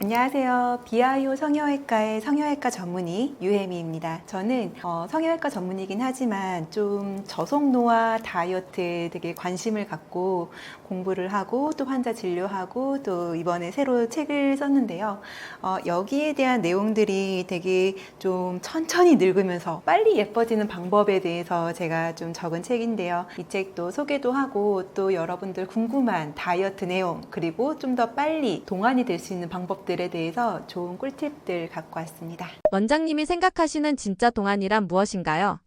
안녕하세요. 비아이오 성형외과의 성형외과 전문의 유혜미입니다. 저는 성형외과 전문이긴 하지만 좀 저속노화 다이어트에 되게 관심을 갖고 공부를 하고 또 환자 진료하고 또 이번에 새로 책을 썼는데요. 여기에 대한 내용들이 되게 좀 천천히 늙으면서 빨리 예뻐지는 방법에 대해서 제가 좀 적은 책인데요. 이 책도 소개도 하고 또 여러분들 궁금한 다이어트 내용 그리고 좀 더 빨리 동안이 될 수 있는 방법들에 대해서 좋은 꿀팁들 갖고 왔습니다. 원장님이 생각하시는 진짜 동안이란 무엇인가요?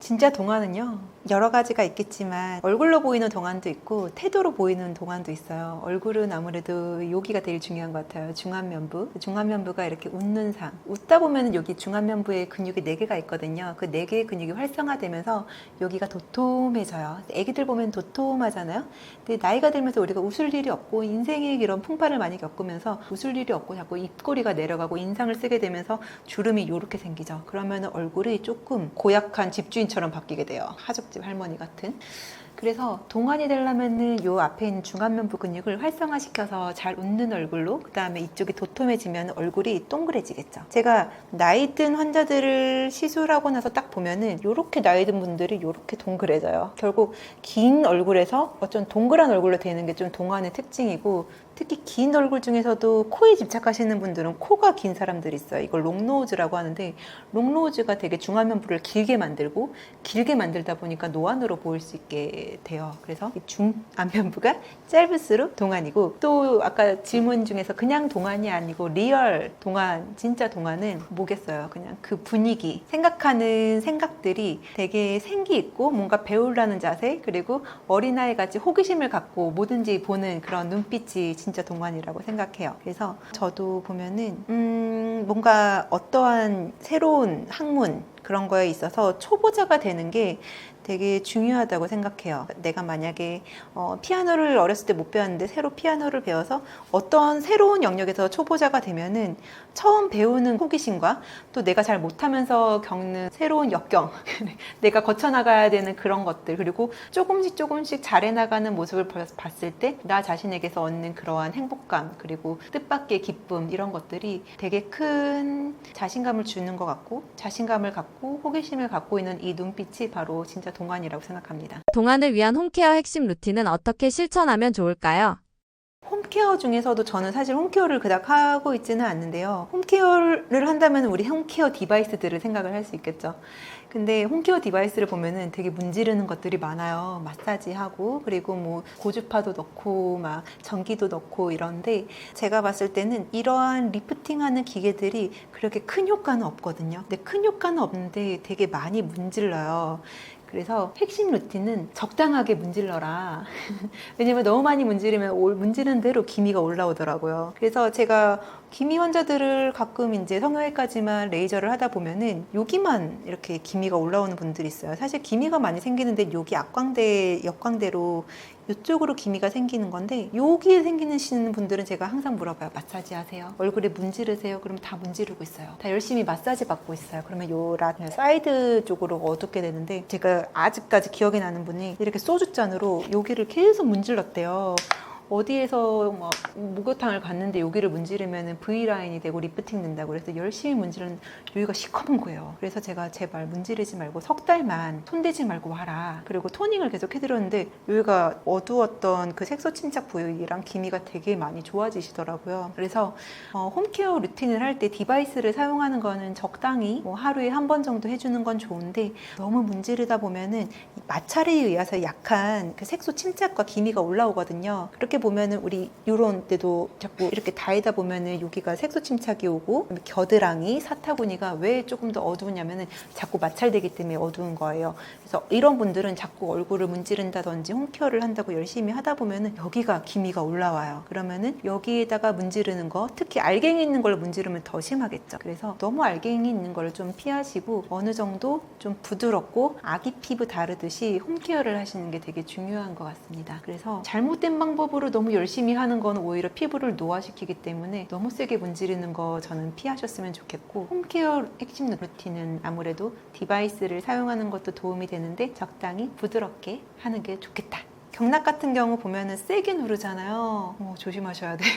진짜 동안은요, 여러 가지가 있겠지만 얼굴로 보이는 동안도 있고 태도로 보이는 동안도 있어요. 얼굴은 아무래도 여기가 제일 중요한 것 같아요. 중안면부. 중안면부가 이렇게 웃는 상. 웃다 보면 여기 중안면부에 근육이 4개가 있거든요. 그 4개의 근육이 활성화되면서 여기가 도톰해져요. 애기들 보면 도톰하잖아요. 근데 나이가 들면서 우리가 웃을 일이 없고 인생의 이런 풍파를 많이 겪으면서 웃을 일이 없고 자꾸 입꼬리가 내려가고 인상을 쓰게 되면서 주름이 이렇게 생기죠. 그러면 얼굴이 조금 고약한 집주인처럼 바뀌게 돼요. 하숙집 할머니 같은. 그래서 동안이 되려면은 요 앞에 있는 중안면부 근육을 활성화시켜서 잘 웃는 얼굴로, 그 다음에 이쪽이 도톰해지면 얼굴이 동그래지겠죠. 제가 나이 든 환자들을 시술하고 나서 딱 보면은 요렇게 나이 든 분들이 요렇게 동그래져요. 결국 긴 얼굴에서 어쩐 동그란 얼굴로 되는 게 좀 동안의 특징이고, 특히 긴 얼굴 중에서도 코에 집착하시는 분들은 코가 긴 사람들이 있어요. 이걸 롱노즈라고 하는데, 롱노즈가 되게 중안면부를 길게 만들고 길게 만들다 보니까 노안으로 보일 수 있게 돼요. 그래서 이 중안면부가 짧을수록 동안이고, 또 아까 질문 중에서 그냥 동안이 아니고 리얼 동안, 진짜 동안은 뭐겠어요. 그냥 그 분위기, 생각하는 생각들이 되게 생기 있고 뭔가 배우려는 자세, 그리고 어린아이 같이 호기심을 갖고 뭐든지 보는 그런 눈빛이 진짜 동안이라고 생각해요. 그래서 저도 보면은 뭔가 어떠한 새로운 학문 그런 거에 있어서 초보자가 되는 게 되게 중요하다고 생각해요. 내가 만약에 피아노를 어렸을 때 못 배웠는데 새로 피아노를 배워서 어떤 새로운 영역에서 초보자가 되면은 처음 배우는 호기심과 또 내가 잘 못하면서 겪는 새로운 역경, 내가 거쳐나가야 되는 그런 것들, 그리고 조금씩 잘해나가는 모습을 봤을 때 나 자신에게서 얻는 그러한 행복감, 그리고 뜻밖의 기쁨, 이런 것들이 되게 큰 자신감을 주는 것 같고, 자신감을 갖고 호기심을 갖고 있는 이 눈빛이 바로 진짜 동안이라고 생각합니다. 동안을 위한 홈케어 핵심 루틴은 어떻게 실천하면 좋을까요? 홈케어 중에서도 저는 사실 홈케어를 그닥 하고 있지는 않는데요. 홈케어를 한다면 우리 홈케어 디바이스들을 생각을 할 수 있겠죠. 근데 홈케어 디바이스를 보면은 되게 문지르는 것들이 많아요. 마사지하고, 그리고 뭐 고주파도 넣고 막 전기도 넣고 이런데, 제가 봤을 때는 이러한 리프팅하는 기계들이 그렇게 큰 효과는 없거든요. 근데 큰 효과는 없는데 되게 많이 문질러요. 그래서 핵심 루틴은 적당하게 문질러라. 왜냐면 너무 많이 문지르면 문지른 대로 기미가 올라오더라고요. 그래서 제가 기미 환자들을 가끔 이제 성형외까지만 레이저를 하다 보면은 여기만 이렇게 기미가 올라오는 분들이 있어요. 사실 기미가 많이 생기는데 여기 악광대, 역광대로 이쪽으로 기미가 생기는 건데, 여기에 생기는 분들은 제가 항상 물어봐요. 마사지 하세요? 얼굴에 문지르세요? 그럼 다 문지르고 있어요. 다 열심히 마사지 받고 있어요. 그러면 요 사이드 쪽으로 어둡게 되는데, 제가 아직까지 기억이 나는 분이 이렇게 소주잔으로 여기를 계속 문질렀대요. 어디에서 막 목욕탕을 갔는데 여기를 문지르면 V라인이 되고 리프팅 된다고 그래서 열심히 문지르는, 여기가 시커먼 거예요. 그래서 제가 제발 문지르지 말고 석 달만 손대지 말고 와라. 그리고 토닝을 계속 해드렸는데 여기가 어두웠던 그 색소 침착 부위랑 기미가 되게 많이 좋아지시더라고요. 그래서 홈케어 루틴을 할 때 디바이스를 사용하는 거는 적당히 뭐 하루에 한 번 정도 해주는 건 좋은데, 너무 문지르다 보면은 마찰에 의해서 약한 그 색소 침착과 기미가 올라오거든요. 그렇게 보면은 우리 요런 데도 자꾸 이렇게 다이다 보면은 여기가 색소 침착이 오고, 겨드랑이, 사타구니가 왜 조금 더 어두우냐면은 자꾸 마찰되기 때문에 어두운 거예요. 그래서 이런 분들은 자꾸 얼굴을 문지른다든지 홈케어를 한다고 열심히 하다 보면은 여기가 기미가 올라와요. 그러면은 여기에다가 문지르는 거, 특히 알갱이 있는 걸로 문지르면 더 심하겠죠. 그래서 너무 알갱이 있는 걸 좀 피하시고 어느 정도 좀 부드럽고 아기 피부 다루듯이 홈케어를 하시는 게 되게 중요한 것 같습니다. 그래서 잘못된 방법으로 너무 열심히 하는 건 오히려 피부를 노화시키기 때문에 너무 세게 문지르는 거 저는 피하셨으면 좋겠고, 홈케어 핵심 루틴은 아무래도 디바이스를 사용하는 것도 도움이 되는데 적당히 부드럽게 하는 게 좋겠다. 경락 같은 경우 보면은 세게 누르잖아요. 조심하셔야 돼요.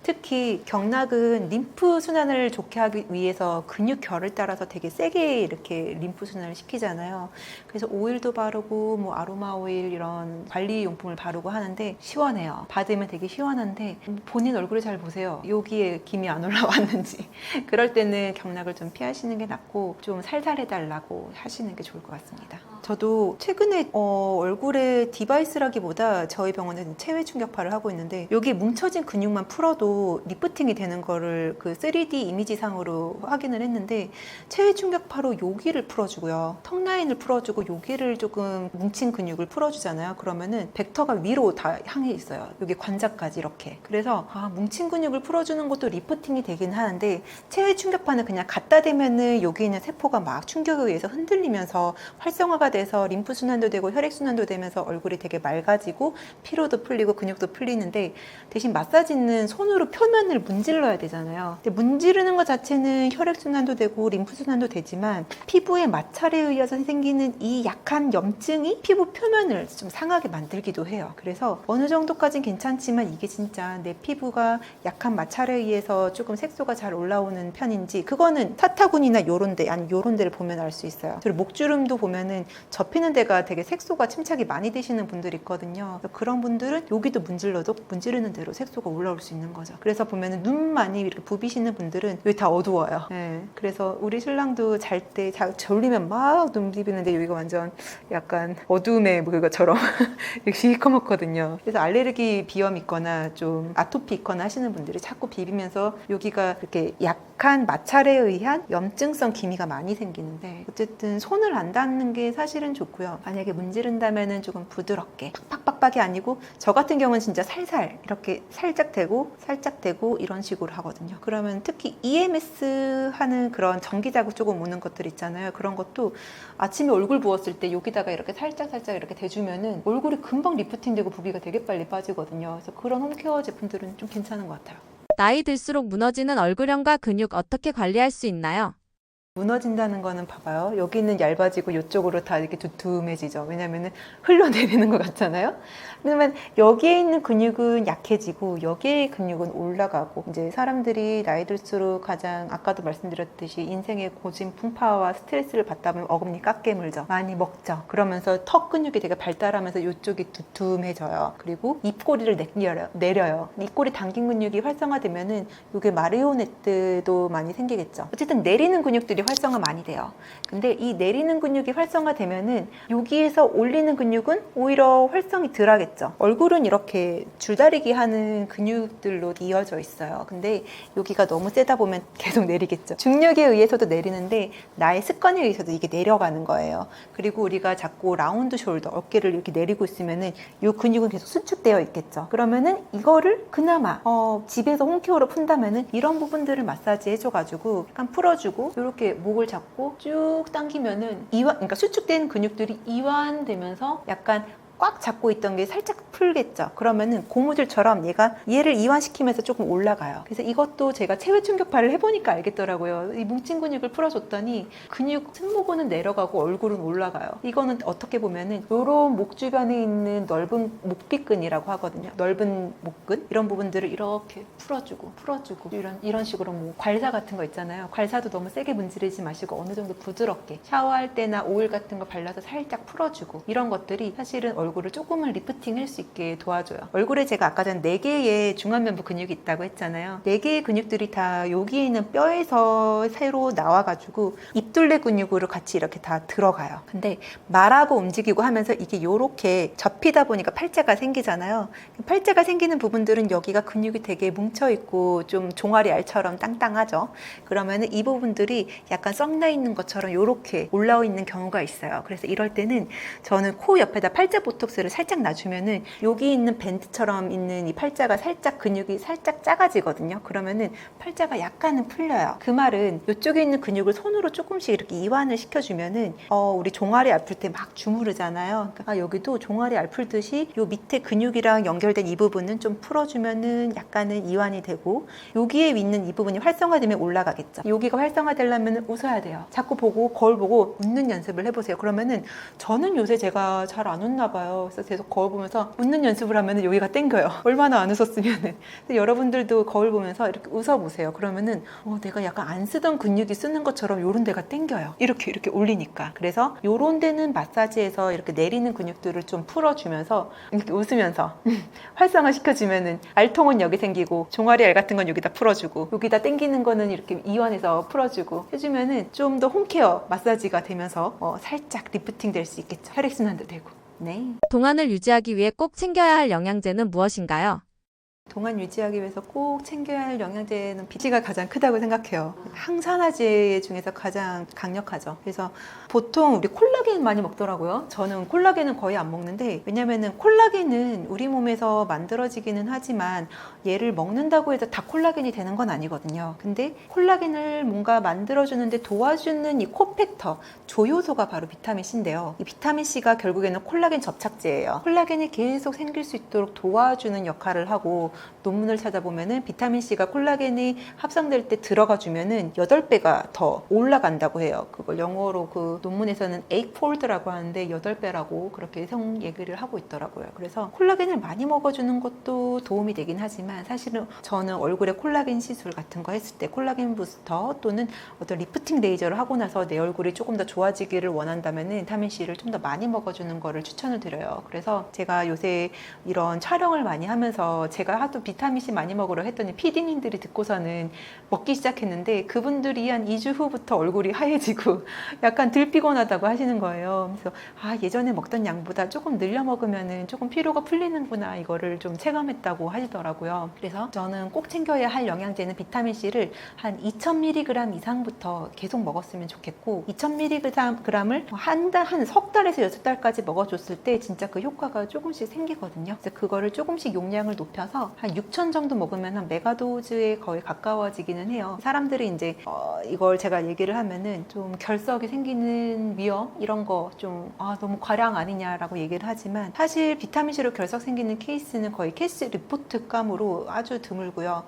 특히 경락은 림프 순환을 좋게 하기 위해서 근육결을 따라서 되게 세게 이렇게 림프 순환을 시키잖아요. 그래서 오일도 바르고 뭐 아로마 오일 이런 관리 용품을 바르고 하는데 시원해요. 받으면 되게 시원한데 본인 얼굴을 잘 보세요. 여기에 김이 안 올라왔는지. 그럴 때는 경락을 좀 피하시는 게 낫고 좀 살살해달라고 하시는 게 좋을 것 같습니다. 저도 최근에 얼굴에 디바이스라기보다 저희 병원은 체외 충격파를 하고 있는데 여기 뭉쳐진 근육만 풀어도 리프팅이 되는 거를 그 3D 이미지상으로 확인을 했는데 체외 충격파로 여기를 풀어주고요. 턱 라인을 풀어주고 여기를 조금 뭉친 근육을 풀어주잖아요. 그러면은 벡터가 위로 다 향해 있어요. 여기 관자까지 이렇게. 그래서 뭉친 근육을 풀어주는 것도 리프팅이 되긴 하는데 체외 충격파는 그냥 갖다 대면은 여기 있는 세포가 막 충격에 의해서 흔들리면서 활성화가 돼서 림프 순환도 되고 혈액 순환도 되면서 얼굴이 되게 맑아지고 피로도 풀리고 근육도 풀리는데 대신 마사지는 손으로 표면을 문질러야 되잖아요. 근데 문지르는 것 자체는 혈액 순환도 되고 림프 순환도 되지만 피부의 마찰에 의해서 생기는 이 약한 염증이 피부 표면을 좀 상하게 만들기도 해요. 그래서 어느 정도까지는 괜찮지만 이게 진짜 내 피부가 약한 마찰에 의해서 조금 색소가 잘 올라오는 편인지 그거는 타타군이나 요런 데 아니 요런 데를 보면 알 수 있어요. 그리고 목주름도 보면은 접히는 데가 되게 색소가 침착이 많이 되시는 분들이 있거든요. 그런 분들은 여기도 문질러도 문지르는 대로 색소가 올라올 수 있는 거죠. 그래서 보면은 눈 많이 이렇게 부비시는 분들은 여기 다 어두워요. 네. 그래서 우리 신랑도 잘 때 졸리면 막 눈 비비는데 여기가 완전 약간 어두움의 그것처럼 시커멓거든요. 그래서 알레르기 비염 있거나 좀 아토피 있거나 하시는 분들이 자꾸 비비면서 여기가 이렇게 약한 마찰에 의한 염증성 기미가 많이 생기는데 어쨌든 손을 안 닿는 게 사실은 좋고요. 만약에 문지른다면은 조금 부드럽게 팍팍팍팍이 아니고 저 같은 경우는 진짜 살살 이렇게 살짝 대고 이런 식으로 하거든요. 그러면 특히 EMS 하는 그런 전기 자극 조금 오는 것들 있잖아요. 그런 것도 아침에 얼굴 부었을 때 여기다가 이렇게 살짝 이렇게 대주면은 얼굴이 금방 리프팅 되고 부비가 되게 빨리 빠지거든요. 그래서 그런 홈케어 제품들은 좀 괜찮은 것 같아요. 나이 들수록 무너지는 얼굴형과 근육 어떻게 관리할 수 있나요? 무너진다는 거는 봐봐요. 여기는 얇아지고 이쪽으로 다 이렇게 두툼해지죠. 왜냐면은 흘러내리는 것 같잖아요. 그러면 여기에 있는 근육은 약해지고 여기에 근육은 올라가고 이제 사람들이 나이 들수록 가장 아까도 말씀드렸듯이 인생의 고진 풍파와 스트레스를 받다 보면 어금니 깎게 물죠. 많이 먹죠. 그러면서 턱 근육이 되게 발달하면서 이쪽이 두툼해져요. 그리고 입꼬리를 내려요. 입꼬리 당긴 근육이 활성화되면은 이게 마리오네트도 많이 생기겠죠. 어쨌든 내리는 근육들이 활성화 많이 돼요. 근데 이 내리는 근육이 활성화되면은 여기에서 올리는 근육은 오히려 활성이 덜 하겠죠. 얼굴은 이렇게 줄다리기 하는 근육들로 이어져 있어요. 근데 여기가 너무 세다 보면 계속 내리겠죠. 중력에 의해서도 내리는데 나의 습관에 의해서도 이게 내려가는 거예요. 그리고 우리가 자꾸 라운드 숄더, 어깨를 이렇게 내리고 있으면은 이 근육은 계속 수축되어 있겠죠. 그러면은 이거를 그나마 집에서 홈케어로 푼다면은 이런 부분들을 마사지 해줘가지고 약간 풀어주고 이렇게 목을 잡고 쭉 당기면은 그러니까 수축된 근육들이 이완되면서 약간 꽉 잡고 있던 게 살짝 풀겠죠. 그러면은 고무줄처럼 얘를 이완시키면서 조금 올라가요. 그래서 이것도 제가 체외 충격파를 해보니까 알겠더라고요. 이 뭉친 근육을 풀어줬더니 근육 승모근은 내려가고 얼굴은 올라가요. 이거는 어떻게 보면은 요런 목 주변에 있는 넓은 목비근이라고 하거든요. 넓은 목근 이런 부분들을 이렇게 풀어주고 이런 식으로 뭐 괄사 같은 거 있잖아요. 괄사도 너무 세게 문지르지 마시고 어느 정도 부드럽게 샤워할 때나 오일 같은 거 발라서 살짝 풀어주고 이런 것들이 사실은 얼굴을 조금은 리프팅 할 수 있게 도와줘요. 얼굴에 제가 아까 전 4개의 중안면부 근육이 있다고 했잖아요. 4개의 근육들이 다 여기에 있는 뼈에서 새로 나와가지고 입둘레 근육으로 같이 이렇게 다 들어가요. 근데 말하고 움직이고 하면서 이게 이렇게 접히다 보니까 팔자가 생기잖아요. 팔자가 생기는 부분들은 여기가 근육이 되게 뭉쳐있고 좀 종아리 알처럼 땅땅하죠. 그러면 이 부분들이 약간 썩나 있는 것처럼 이렇게 올라와 있는 경우가 있어요. 그래서 이럴 때는 저는 코 옆에다 팔자 보톡스를 살짝 놔주면은 여기 있는 밴드처럼 있는 이 팔자가 살짝 근육이 살짝 작아지거든요. 그러면은 팔자가 약간은 풀려요. 그 말은 이쪽에 있는 근육을 손으로 조금씩 이렇게 이완을 시켜주면은 우리 종아리 아플 때 막 주무르잖아요. 그러니까 여기도 종아리 아플듯이 요 밑에 근육이랑 연결된 이 부분은 좀 풀어주면은 약간은 이완이 되고 여기에 있는 이 부분이 활성화되면 올라가겠죠. 여기가 활성화되려면 웃어야 돼요. 자꾸 보고 거울 보고 웃는 연습을 해보세요. 그러면은 저는 요새 제가 잘 안 웃나 봐요. 봐요. 그래서 계속 거울 보면서 웃는 연습을 하면 여기가 땡겨요. 얼마나 안 웃었으면은. 근데 여러분들도 거울 보면서 이렇게 웃어보세요. 그러면은 내가 약간 안 쓰던 근육이 쓰는 것처럼 요런 데가 땡겨요. 이렇게 올리니까. 그래서 요런 데는 마사지에서 이렇게 내리는 근육들을 좀 풀어주면서 이렇게 웃으면서 활성화 시켜주면은 알통은 여기 생기고 종아리 알 같은 건 여기다 풀어주고 여기다 땡기는 거는 이렇게 이완해서 풀어주고 해주면은 좀 더 홈케어 마사지가 되면서 살짝 리프팅 될 수 있겠죠. 혈액순환도 되고. 네. 동안을 유지하기 위해 꼭 챙겨야 할 영양제는 무엇인가요? 동안 유지하기 위해서 꼭 챙겨야 할 영양제는 B가 가장 크다고 생각해요. 항산화제 중에서 가장 강력하죠. 그래서 보통 우리 콜라겐 많이 먹더라고요. 저는 콜라겐은 거의 안 먹는데, 왜냐면은 콜라겐은 우리 몸에서 만들어지기는 하지만 얘를 먹는다고 해서 다 콜라겐이 되는 건 아니거든요. 근데 콜라겐을 뭔가 만들어주는데 도와주는 이 코팩터, 조효소가 바로 비타민 C인데요. 이 비타민 C가 결국에는 콜라겐 접착제예요. 콜라겐이 계속 생길 수 있도록 도와주는 역할을 하고, 논문을 찾아보면은 비타민 C가 콜라겐이 합성될 때 들어가 주면은 8배가 더 올라간다고 해요. 그걸 영어로 그 논문에서는 8fold라고 하는데 8배라고 그렇게 얘기를 하고 있더라고요. 그래서 콜라겐을 많이 먹어주는 것도 도움이 되긴 하지만, 사실은 저는 얼굴에 콜라겐 시술 같은 거 했을 때 콜라겐 부스터 또는 어떤 리프팅 레이저를 하고 나서 내 얼굴이 조금 더 좋아지기를 원한다면은 비타민 C를 좀 더 많이 먹어주는 거를 추천을 드려요. 그래서 제가 요새 이런 촬영을 많이 하면서 제가 하도 비타민 C 많이 먹으러 했더니 PD님들이 듣고서는 먹기 시작했는데, 그분들이 한 2주 후부터 얼굴이 하얘지고 약간 덜 피곤하다고 하시는 거예요. 그래서 예전에 먹던 양보다 조금 늘려 먹으면은 조금 피로가 풀리는구나, 이거를 좀 체감했다고 하시더라고요. 그래서 저는 꼭 챙겨야 할 영양제는 비타민 C를 한 2000mg 이상부터 계속 먹었으면 좋겠고, 2000mg을 한 석 달에서 6달까지 먹어줬을 때 진짜 그 효과가 조금씩 생기거든요. 그래서 그거를 조금씩 용량을 높여서 한 6,000 정도 먹으면 한 메가도즈에 거의 가까워지기는 해요. 사람들이 이제 이걸 제가 얘기를 하면은 좀 결석이 생기는 위험 이런 거 좀 너무 과량 아니냐라고 얘기를 하지만, 사실 비타민C로 결석 생기는 케이스는 거의 케이스 리포트감으로 아주 드물고요.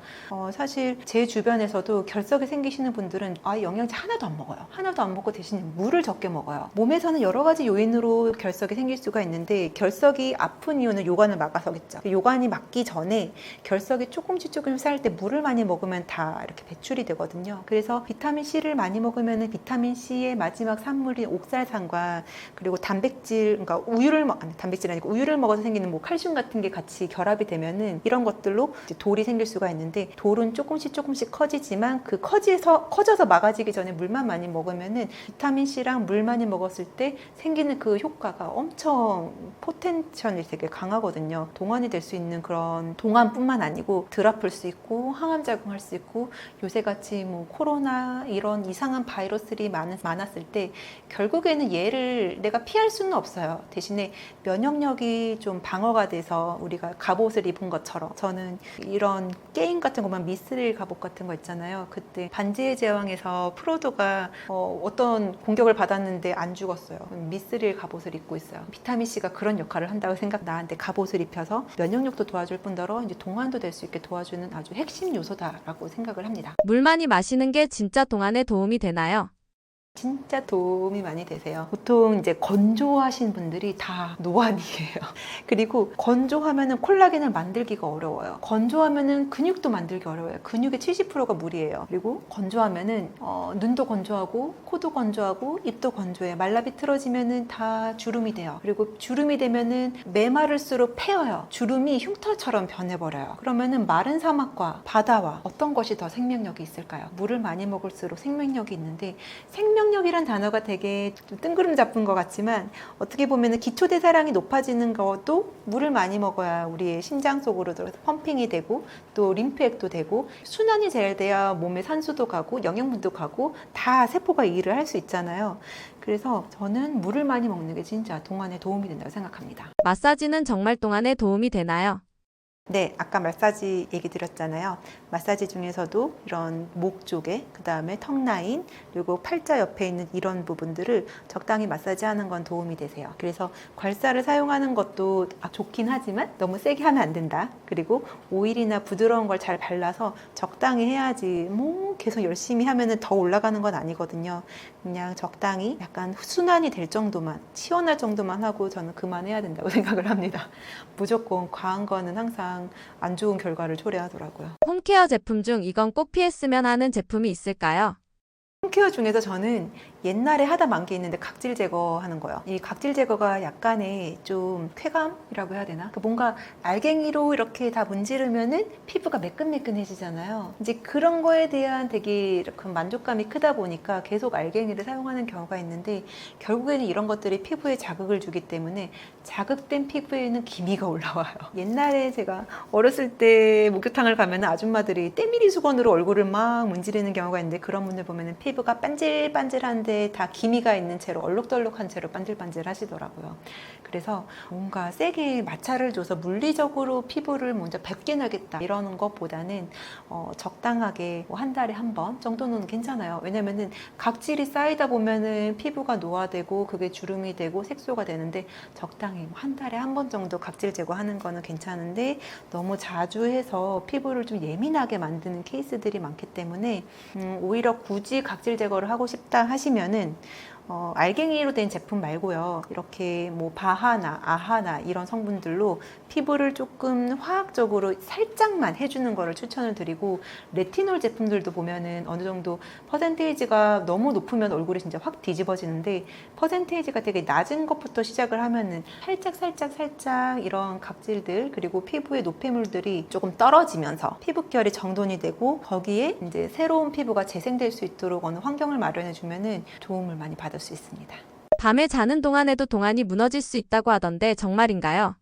사실 제 주변에서도 결석이 생기시는 분들은 영양제 하나도 안 먹어요. 하나도 안 먹고 대신 물을 적게 먹어요. 몸에서는 여러 가지 요인으로 결석이 생길 수가 있는데, 결석이 아픈 이유는 요관을 막아서겠죠. 요관이 막기 전에 결석이 조금씩 쌓일 때 물을 많이 먹으면 다 이렇게 배출이 되거든요. 그래서 비타민 C를 많이 먹으면 비타민 C의 마지막 산물인 옥살산과, 그리고 단백질, 그러니까 단백질 아니고 우유를 먹어서 생기는 뭐 칼슘 같은 게 같이 결합이 되면은 이런 것들로 이제 돌이 생길 수가 있는데, 돌은 조금씩 커지지만 그 커져서 막아지기 전에 물만 많이 먹으면은 비타민 C랑 물 많이 먹었을 때 생기는 그 효과가 엄청 포텐셜이 되게 강하거든요. 동안이 될 수 있는 그런, 동안뿐만 아니고 덜 아플 수 있고 항암 작용할 수 있고, 요새같이 뭐 코로나 이런 이상한 바이러스들이 많았을 때 결국에는 얘를 내가 피할 수는 없어요. 대신에 면역력이 좀 방어가 돼서 우리가 갑옷을 입은 것처럼, 저는 이런 게임 같은 거만 미스릴 갑옷 같은 거 있잖아요. 그때 반지의 제왕에서 프로도가 어떤 공격을 받았는데 안 죽었어요. 미스릴 갑옷을 입고 있어요. 비타민 C가 그런 역할을 한다고 나한테 갑옷을 입혀서 면역력도 도와줄 뿐더러 이제 동안도 될 수 있게 도와주는 아주 핵심 요소다라고 생각을 합니다. 물 많이 마시는 게 진짜 동안에 도움이 되나요? 진짜 도움이 많이 되세요. 보통 이제 건조하신 분들이 다 노안이에요. 그리고 건조하면은 콜라겐을 만들기가 어려워요. 건조하면은 근육도 만들기 어려워요. 근육의 70%가 물이에요. 그리고 건조하면은 눈도 건조하고 코도 건조하고 입도 건조해요. 말라비틀어지면은 다 주름이 돼요. 그리고 주름이 되면은 메마를수록 패여요. 주름이 흉터처럼 변해버려요. 그러면은 마른 사막과 바다와 어떤 것이 더 생명력이 있을까요? 물을 많이 먹을수록 생명력이 있는데, 생명력이란 단어가 되게 좀 뜬구름 잡은 것 같지만, 어떻게 보면 기초대사량이 높아지는 것도 물을 많이 먹어야 우리의 심장 속으로 들어서 펌핑이 되고, 또 림프액도 되고, 순환이 잘 돼야 몸에 산소도 가고 영양분도 가고 다 세포가 일을 할 수 있잖아요. 그래서 저는 물을 많이 먹는 게 진짜 동안에 도움이 된다고 생각합니다. 마사지는 정말 동안에 도움이 되나요? 네, 아까 마사지 얘기 드렸잖아요. 마사지 중에서도 이런 목 쪽에, 그 다음에 턱 라인, 그리고 팔자 옆에 있는 이런 부분들을 적당히 마사지하는 건 도움이 되세요. 그래서 괄사를 사용하는 것도 좋긴 하지만 너무 세게 하면 안 된다. 그리고 오일이나 부드러운 걸 잘 발라서 적당히 해야지 뭐 계속 열심히 하면은 더 올라가는 건 아니거든요. 그냥 적당히 약간 순환이 될 정도만, 시원할 정도만 하고 저는 그만해야 된다고 생각을 합니다. 무조건 과한 거는 항상 안 좋은 결과를 초래하더라고요. 홈케어 제품 중 이건 꼭 피했으면 하는 제품이 있을까요? 홈케어 중에서 저는 옛날에 하다 만 게 있는데 각질 제거하는 거요. 이 각질 제거가 약간의 좀 쾌감이라고 해야 되나? 뭔가 알갱이로 이렇게 다 문지르면은 피부가 매끈매끈해지잖아요. 이제 그런 거에 대한 되게 이렇게 만족감이 크다 보니까 계속 알갱이를 사용하는 경우가 있는데 결국에는 이런 것들이 피부에 자극을 주기 때문에 자극된 피부에는 기미가 올라와요. 옛날에 제가 어렸을 때 목욕탕을 가면 아줌마들이 때밀이 수건으로 얼굴을 막 문지르는 경우가 있는데 그런 분들 보면은 피부가 반질반질한데 다 기미가 있는 채로 얼룩덜룩한 채로 반질반질 하시더라고요. 그래서 뭔가 세게 마찰을 줘서 물리적으로 피부를 먼저 뵙게 나겠다 이러는 것보다는 적당하게 뭐 한 달에 한 번 정도는 괜찮아요. 왜냐면은 각질이 쌓이다 보면은 피부가 노화되고 그게 주름이 되고 색소가 되는데 적당히 한 달에 한 번 정도 각질 제거하는 거는 괜찮은데 너무 자주 해서 피부를 좀 예민하게 만드는 케이스들이 많기 때문에 오히려 굳이 각질 제거를 하고 싶다 하시면은 알갱이로 된 제품 말고요. 이렇게 뭐 바하나 아하나 이런 성분들로 피부를 조금 화학적으로 살짝만 해주는 거를 추천을 드리고 레티놀 제품들도 보면은 어느 정도 퍼센테이지가 너무 높으면 얼굴이 진짜 확 뒤집어지는데 퍼센테이지가 되게 낮은 것부터 시작을 하면은 살짝 이런 각질들 그리고 피부의 노폐물들이 조금 떨어지면서 피부결이 정돈이 되고 거기에 이제 새로운 피부가 재생될 수 있도록 어느 환경을 마련해 주면은 도움을 많이 받을 수 있습니다. 밤에 자는 동안에도 동안이 무너질 수 있다고 하던데 정말인가요?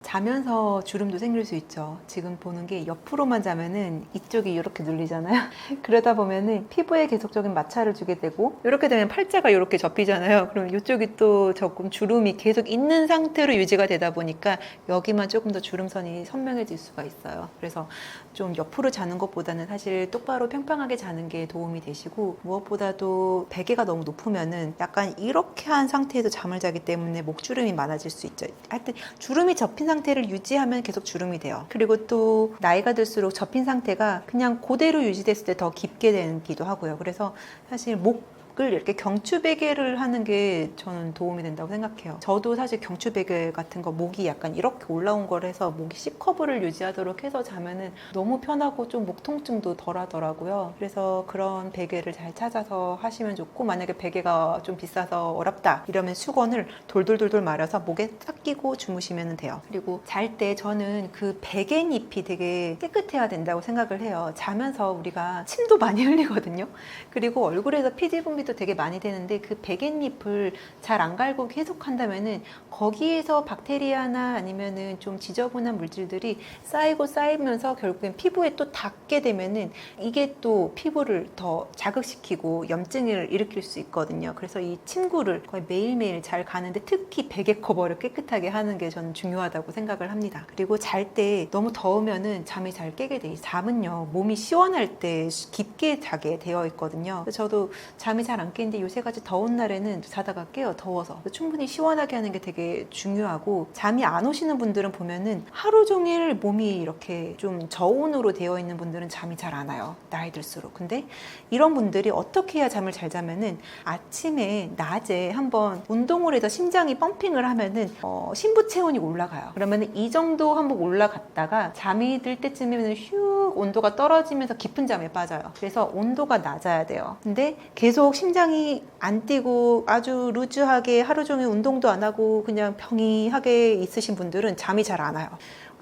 자면서 주름도 생길 수 있죠. 지금 보는 게 옆으로만 자면은 이쪽이 이렇게 눌리잖아요. 그러다 보면은 피부에 계속적인 마찰을 주게 되고 이렇게 되면 팔자가 이렇게 접히잖아요. 그럼 이쪽이 또 조금 주름이 계속 있는 상태로 유지가 되다 보니까 여기만 조금 더 주름선이 선명해질 수가 있어요. 그래서 좀 옆으로 자는 것보다는 사실 똑바로 평평하게 자는 게 도움이 되시고 무엇보다도 베개가 너무 높으면은 약간 이렇게 한 상태에서 잠을 자기 때문에 목주름이 많아질 수 있죠. 하여튼 주름이 접힌 상태를 유지하면 계속 주름이 돼요. 그리고 또 나이가 들수록 접힌 상태가 그냥 그대로 유지됐을 때 더 깊게 되기도 하고요. 그래서 사실 목을 이렇게 경추 베개를 하는 게 저는 도움이 된다고 생각해요. 저도 사실 경추 베개 같은 거 목이 약간 이렇게 올라온 걸 해서 목이 C커브를 유지하도록 해서 자면은 너무 편하고 좀 목 통증도 덜 하더라고요. 그래서 그런 베개를 잘 찾아서 하시면 좋고 만약에 베개가 좀 비싸서 어렵다 이러면 수건을 돌돌돌돌 말아서 목에 딱 끼고 주무시면 돼요. 그리고 잘 때 저는 그 베갯잎이 되게 깨끗해야 된다고 생각을 해요. 자면서 우리가 침도 많이 흘리거든요. 그리고 얼굴에서 피지 분비도 되게 많이 되는데 그 베갯잎을 잘 안 갈고 계속 한다면은 거기에서 박테리아나 아니면은 좀 지저분한 물질들이 쌓이고 쌓이면서 결국엔 피부에 또 닿게 되면은 이게 또 피부를 더 자극시키고 염증을 일으킬 수 있거든요. 그래서 이 침구를 거의 매일매일 잘 가는데 특히 베개 커버를 깨끗하게 하는 게 저는 중요하다고 생각을 합니다. 그리고 잘 때 너무 더우면은 잠이 잘 깨게 돼요. 잠은요 몸이 시원할 때 깊게 자게 되어 있거든요. 저도 잠이 잘 안 깨는데 요새같이 더운 날에는 자다가 깨요. 더워서. 충분히 시원하게 하는 게 되게 중요하고 잠이 안 오시는 분들은 보면은 하루 종일 몸이 이렇게 좀 저온으로 되어 있는 분들은 잠이 잘 안 와요. 나이 들수록. 근데 이런 분들이 어떻게 해야 잠을 잘 자면은 아침에 낮에 한번 운동을 해서 심장이 펌핑을 하면은 심부 체온이 올라가요. 그러면은 이 정도 한번 올라갔다가 잠이 들 때쯤이면 슉 온도가 떨어지면서 깊은 잠에 빠져요. 그래서 온도가 낮아야 돼요. 근데 계속 심장이 안 뛰고 아주 루즈하게 하루 종일 운동도 안 하고 그냥 평이하게 있으신 분들은 잠이 잘 안 와요.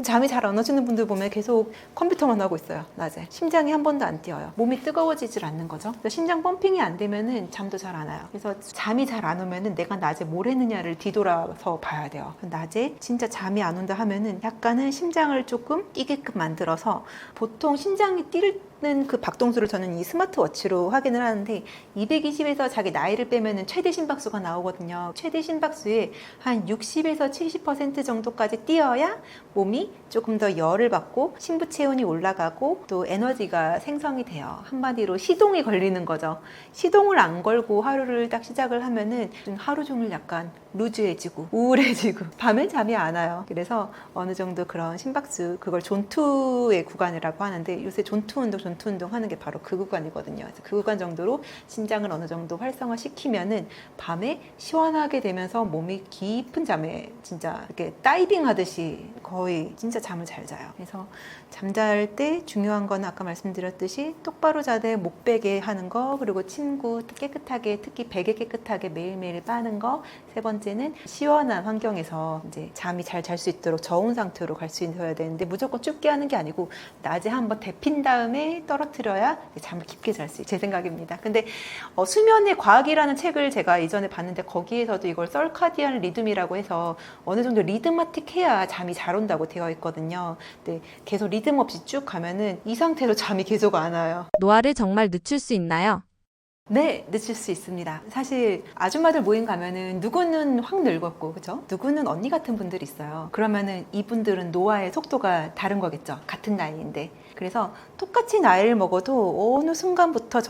잠이 잘 안 오시는 분들 보면 계속 컴퓨터만 하고 있어요. 낮에 심장이 한 번도 안 뛰어요. 몸이 뜨거워지질 않는 거죠. 그래서 심장 펌핑이 안 되면은 잠도 잘 안 와요. 그래서 잠이 잘 안 오면은 내가 낮에 뭘 했느냐를 뒤돌아서 봐야 돼요. 낮에 진짜 잠이 안 온다 하면은 약간은 심장을 조금 뛰게끔 만들어서 보통 심장이 뛸 그 박동수를 저는 이 스마트워치로 확인을 하는데 220에서 자기 나이를 빼면은 최대 심박수가 나오거든요. 최대 심박수에 한 60에서 70% 정도까지 뛰어야 몸이 조금 더 열을 받고 심부 체온이 올라가고 또 에너지가 생성이 돼요. 한마디로 시동이 걸리는 거죠. 시동을 안 걸고 하루를 딱 시작을 하면은 하루 종일 약간 루즈해지고 우울해지고 밤에 잠이 안 와요. 그래서 어느 정도 그런 심박수, 그걸 존투의 구간이라고 하는데 요새 존투 운동 하는 게 바로 그 구간이거든요. 그래서 그 구간 정도로 심장을 어느 정도 활성화 시키면은 밤에 시원하게 되면서 몸이 깊은 잠에 진짜 이렇게 다이빙 하듯이 거의 진짜 잠을 잘 자요. 그래서 잠잘 때 중요한 건 아까 말씀드렸듯이 똑바로 자되 목 베게 하는 거, 그리고 침구 깨끗하게, 특히 베개 깨끗하게 매일매일 빠는 거. 세 번째는 시원한 환경에서 이제 잠이 잘 잘 수 있도록 저온 상태로 갈 수 있어야 되는데 무조건 춥게 하는 게 아니고 낮에 한번 데핀 다음에 떨어뜨려야 잠을 깊게 잘 수 있어요. 제 생각입니다. 근데 수면의 과학이라는 책을 제가 이전에 봤는데 거기에서도 이걸 썰카디안 리듬이라고 해서 어느 정도 리드마틱해야 잠이 잘 온다고 되어 있거든요. 근데 계속 리듬 없이 쭉 가면은 이 상태로 잠이 계속 안 와요. 노화를 정말 늦출 수 있나요? 네, 늦출 수 있습니다. 사실 아줌마들 모임 가면은 누구는 확 늙었고, 그죠? 누구는 언니 같은 분들이 있어요. 그러면은 이분들은 노화의 속도가 다른 거겠죠. 같은 나이인데. 그래서 똑같이 나이를 먹어도 어느 순간부터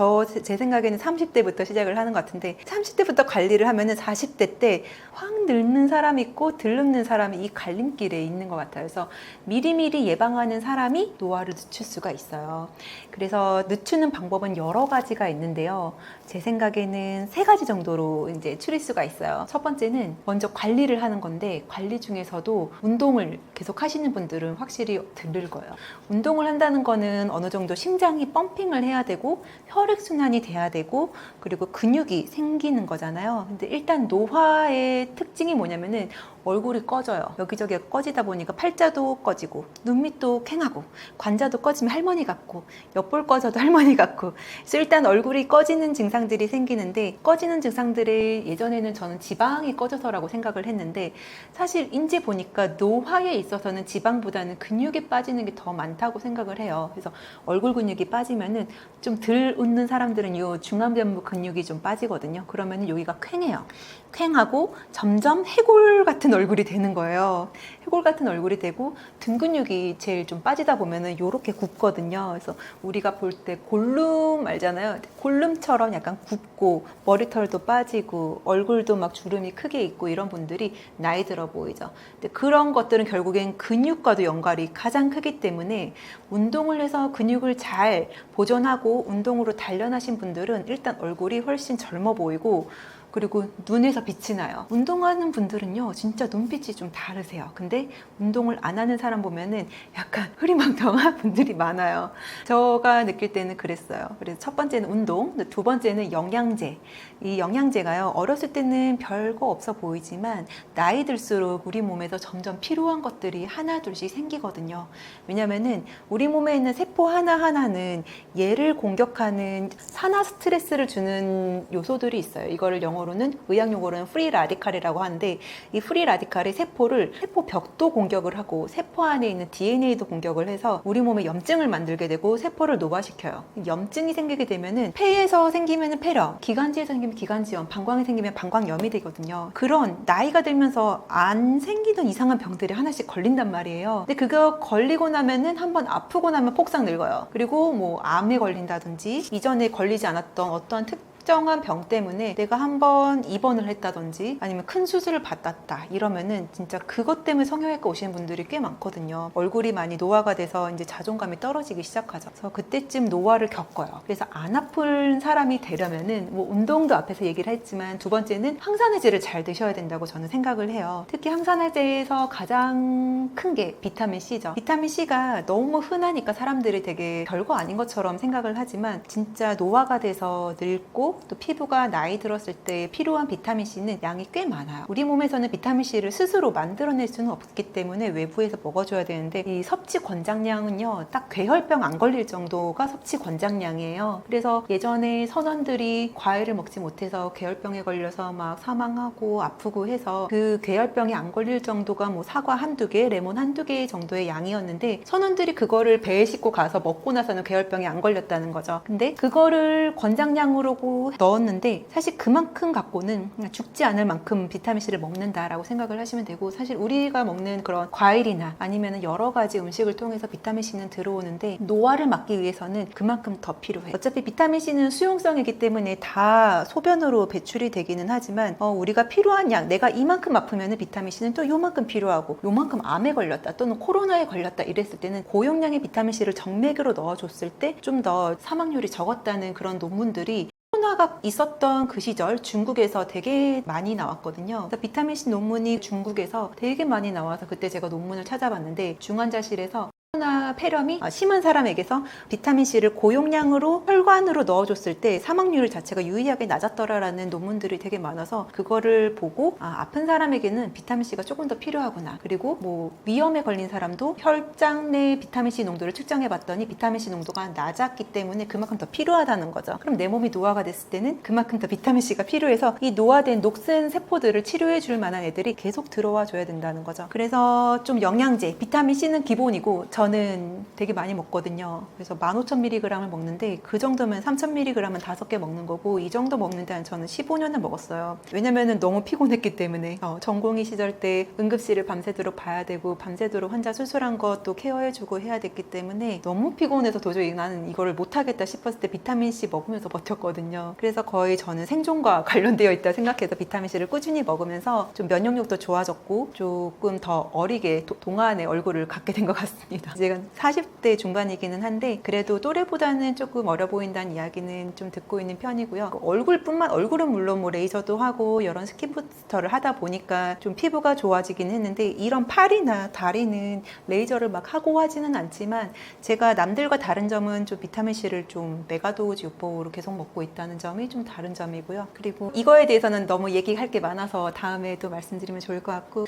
제 생각에는 30대부터 시작을 하는 것 같은데 30대부터 관리를 하면은 40대 때 확 늙는 사람이 있고 덜 늙는 사람이 이 갈림길에 있는 것 같아요. 그래서 미리미리 예방하는 사람이 노화를 늦출 수가 있어요. 그래서 늦추는 방법은 여러 가지가 있는데요. 제 생각에는 3가지 정도로 이제 추릴 수가 있어요. 첫 번째는 먼저 관리를 하는 건데 관리 중에서도 운동을 계속 하시는 분들은 확실히 덜 늙어요. 운동을 한다는 거는 어느 정도 심장이 펌핑을 해야 되고 혈액순환이 돼야 되고 그리고 근육이 생기는 거잖아요. 근데 일단 노화의 특징이 뭐냐면은 얼굴이 꺼져요. 여기저기 꺼지다 보니까 팔자도 꺼지고 눈밑도 퀭하고 관자도 꺼지면 할머니 같고 옆볼 꺼져도 할머니 같고 그래서 일단 얼굴이 꺼지는 증상들이 생기는데 꺼지는 증상들을 예전에는 저는 지방이 꺼져서라고 생각을 했는데 사실 이제 보니까 노화에 있어서는 지방보다는 근육이 빠지는 게 더 많다고 생각을 해요. 그래서 얼굴 근육이 빠지면은 좀 덜 웃는 사람들은 요 중안면부 근육이 좀 빠지거든요. 그러면은 여기가 퀭해요. 퀭하고 점점 해골 같은 얼굴이 되는 거예요. 해골 같은 얼굴이 되고 등 근육이 제일 좀 빠지다 보면은 요렇게 굽거든요. 그래서 우리가 볼 때 골룸 알잖아요. 골룸처럼 약간 굽고 머리털도 빠지고 얼굴도 막 주름이 크게 있고 이런 분들이 나이 들어 보이죠. 근데 그런 것들은 결국엔 근육과도 연관이 가장 크기 때문에 운동을 해서 근육을 잘 보존하고 운동으로 단련하신 분들은 일단 얼굴이 훨씬 젊어 보이고 그리고 눈에서 빛이 나요. 운동하는 분들은요 진짜 눈빛이 좀 다르세요. 근데 운동을 안 하는 사람 보면은 약간 흐리멍텅한 분들이 많아요. 제가 느낄 때는 그랬어요. 그래서 첫 번째는 운동, 두 번째는 영양제. 이 영양제가요 어렸을 때는 별거 없어 보이지만 나이 들수록 우리 몸에서 점점 필요한 것들이 하나 둘씩 생기거든요. 왜냐면은 우리 몸에 있는 세포 하나하나는 얘를 공격하는 산화 스트레스를 주는 요소들이 있어요. 이거를 영어로는 의학 용어로는 프리 라디칼이라고 하는데 이 프리 라디칼이 세포 벽도 공격을 하고 세포 안에 있는 DNA도 공격을 해서 우리 몸에 염증을 만들게 되고 세포를 노화시켜요. 염증이 생기게 되면은 폐에서 생기면은 폐렴, 기관지에서 생기면 기관지염, 방광에 생기면 방광염이 되거든요. 그런 나이가 들면서 안 생기던 이상한 병들이 하나씩 걸린단 말이에요. 근데 그거 걸리고 나면은 한번 아프고 나면 폭삭 늙어요. 그리고 뭐 암에 걸린다든지 이전에 걸리지 않았던 어떠한 특정한 병 때문에 내가 한번 입원을 했다든지 아니면 큰 수술을 받았다 이러면은 진짜 그것 때문에 성형외과 오시는 분들이 꽤 많거든요. 얼굴이 많이 노화가 돼서 이제 자존감이 떨어지기 시작하죠. 그래서 그때쯤 노화를 겪어요. 그래서 안 아픈 사람이 되려면은 뭐 운동도 앞에서 얘기를 했지만 두 번째는 항산화제를 잘 드셔야 된다고 저는 생각을 해요. 특히 항산화제에서 가장 큰 게 비타민 C죠. 비타민 C가 너무 흔하니까 사람들이 되게 별거 아닌 것처럼 생각을 하지만 진짜 노화가 돼서 늙고 그리고 또 피부가 나이 들었을 때 필요한 비타민C는 양이 꽤 많아요. 우리 몸에서는 비타민C를 스스로 만들어낼 수는 없기 때문에 외부에서 먹어줘야 되는데 이 섭취 권장량은요, 딱 괴혈병 안 걸릴 정도가 섭취 권장량이에요. 그래서 예전에 선원들이 과일을 먹지 못해서 괴혈병에 걸려서 막 사망하고 아프고 해서 그 괴혈병이 안 걸릴 정도가 뭐 사과 한두 개, 레몬 한두 개 정도의 양이었는데 선원들이 그거를 배에 싣고 가서 먹고 나서는 괴혈병이 안 걸렸다는 거죠. 근데 그거를 권장량으로 넣었는데 사실 그만큼 갖고는 그냥 죽지 않을 만큼 비타민C를 먹는다라고 생각을 하시면 되고, 사실 우리가 먹는 그런 과일이나 아니면 여러 가지 음식을 통해서 비타민C는 들어오는데 노화를 막기 위해서는 그만큼 더 필요해. 어차피 비타민C는 수용성이기 때문에 다 소변으로 배출이 되기는 하지만 우리가 필요한 양, 내가 이만큼 아프면 비타민C는 또 요만큼 필요하고, 요만큼 암에 걸렸다 또는 코로나에 걸렸다 이랬을 때는 고용량의 비타민C를 정맥으로 넣어줬을 때 좀 더 사망률이 적었다는 그런 논문들이 코로나가 있었던 그 시절 중국에서 되게 많이 나왔거든요. 그래서 비타민C 논문이 중국에서 되게 많이 나와서 그때 제가 논문을 찾아봤는데, 중환자실에서 코로나 폐렴이 심한 사람에게서 비타민C를 고용량으로 혈관으로 넣어줬을 때 사망률 자체가 유의하게 낮았더라라는 논문들이 되게 많아서 그거를 보고 아픈 사람에게는 비타민C가 조금 더 필요하구나. 그리고 뭐 위염에 걸린 사람도 혈장 내 비타민C 농도를 측정해 봤더니 비타민C 농도가 낮았기 때문에 그만큼 더 필요하다는 거죠. 그럼 내 몸이 노화가 됐을 때는 그만큼 더 비타민C가 필요해서 이 노화된 녹슨 세포들을 치료해 줄 만한 애들이 계속 들어와 줘야 된다는 거죠. 그래서 좀 영양제, 비타민C는 기본이고 저는 되게 많이 먹거든요. 그래서 15,000mg을 먹는데 그 정도면 3,000mg은 5개 먹는 거고, 이 정도 먹는 데는 저는 15년을 먹었어요. 왜냐면은 너무 피곤했기 때문에 전공의 시절 때 응급실을 밤새도록 봐야 되고 밤새도록 환자 수술한 것도 케어해주고 해야 됐기 때문에 너무 피곤해서 도저히 나는 이거를 못하겠다 싶었을 때 비타민C 먹으면서 버텼거든요. 그래서 거의 저는 생존과 관련되어 있다 생각해서 비타민C를 꾸준히 먹으면서 좀 면역력도 좋아졌고 조금 더 어리게 동안의 얼굴을 갖게 된 것 같습니다. 제가 40대 중반이기는 한데 그래도 또래보다는 조금 어려 보인다는 이야기는 좀 듣고 있는 편이고요. 얼굴은 물론 뭐 레이저도 하고 여러 스킨 부스터를 하다 보니까 좀 피부가 좋아지긴 했는데, 이런 팔이나 다리는 레이저를 막 하고 하지는 않지만 제가 남들과 다른 점은 좀 비타민C를 좀 메가도즈 요법으로 계속 먹고 있다는 점이 좀 다른 점이고요. 그리고 이거에 대해서는 너무 얘기할 게 많아서 다음에 또 말씀드리면 좋을 것 같고,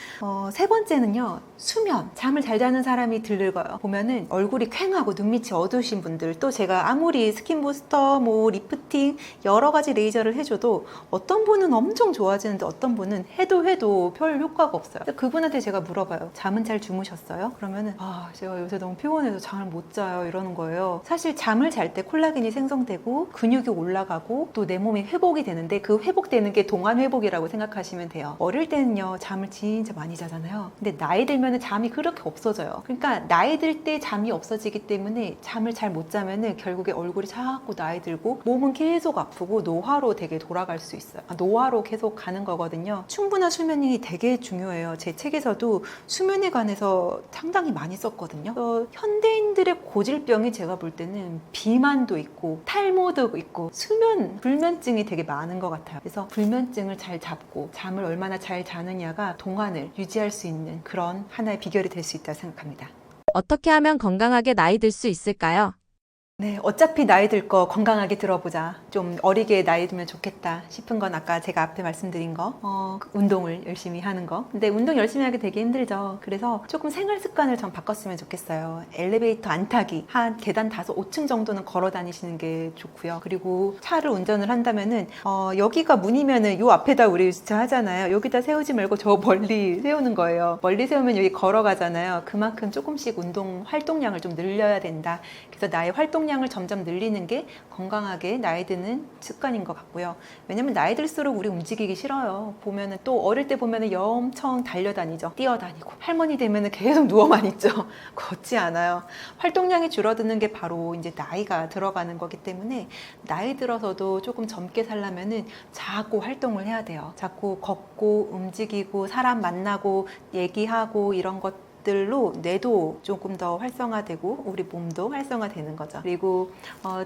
세 번째는요, 수면. 잠을 잘 자는 사람이 들늙어요. 보면은 얼굴이 퀭하고 눈밑이 어두우신 분들, 또 제가 아무리 스킨 부스터, 뭐 리프팅 여러 가지 레이저를 해줘도 어떤 분은 엄청 좋아지는데 어떤 분은 해도 별 효과가 없어요. 그분한테 제가 물어봐요. 잠은 잘 주무셨어요? 그러면은 제가 요새 너무 피곤해서 잠을 못 자요 이러는 거예요. 사실 잠을 잘 때 콜라겐이 생성되고 근육이 올라가고 또 내 몸이 회복이 되는데, 그 회복되는 게 동안 회복이라고 생각하시면 돼요. 어릴 때는요 잠을 진짜 많이 자잖아요. 근데 나이 들면은 잠이 그렇게 없어져요. 그러니까 나이 들 때 잠이 없어지기 때문에 잠을 잘 못 자면은 결국에 얼굴이 자꾸 나이 들고 몸은 계속 아프고 노화로 되게 돌아갈 수 있어요. 노화로 계속 가는 거거든요. 충분한 수면이 되게 중요해요. 제 책에서도 수면에 관해서 상당히 많이 썼거든요. 현대인들의 고질병이 제가 볼 때는 비만도 있고 탈모도 있고 수면 불면증이 되게 많은 것 같아요. 그래서 불면증을 잘 잡고 잠을 얼마나 잘 자느냐가 동안을 유지할 수 있는 그런 하나의 비결이 될 수 있다고 생각합니다. 어떻게 하면 건강하게 나이 들 수 있을까요? 네, 어차피 나이 들 거 건강하게 들어보자. 좀 어리게 나이 들면 좋겠다 싶은 건 아까 제가 앞에 말씀드린 거, 운동을 열심히 하는 거. 근데 운동 열심히 하기 되게 힘들죠. 그래서 조금 생활 습관을 좀 바꿨으면 좋겠어요. 엘리베이터 안 타기, 한 계단 5층 정도는 걸어 다니시는 게 좋고요. 그리고 차를 운전을 한다면은 여기가 문이면은 요 앞에다 우리 주차하잖아요. 여기다 세우지 말고 저 멀리 세우는 거예요. 멀리 세우면 여기 걸어가잖아요. 그만큼 조금씩 운동 활동량을 좀 늘려야 된다. 그래서 나의 활동량을 점점 늘리는 게 건강하게 나이 드는 습관인 것 같고요. 왜냐면 나이 들수록 우리 움직이기 싫어요. 보면은 또 어릴 때 보면은 엄청 달려다니죠. 뛰어다니고. 할머니 되면은 계속 누워만 있죠. 걷지 않아요. 활동량이 줄어드는 게 바로 이제 나이가 들어가는 거기 때문에 나이 들어서도 조금 젊게 살려면은 자꾸 활동을 해야 돼요. 자꾸 걷고 움직이고 사람 만나고 얘기하고 이런 것 것들로 뇌도 조금 더 활성화되고 우리 몸도 활성화되는 거죠. 그리고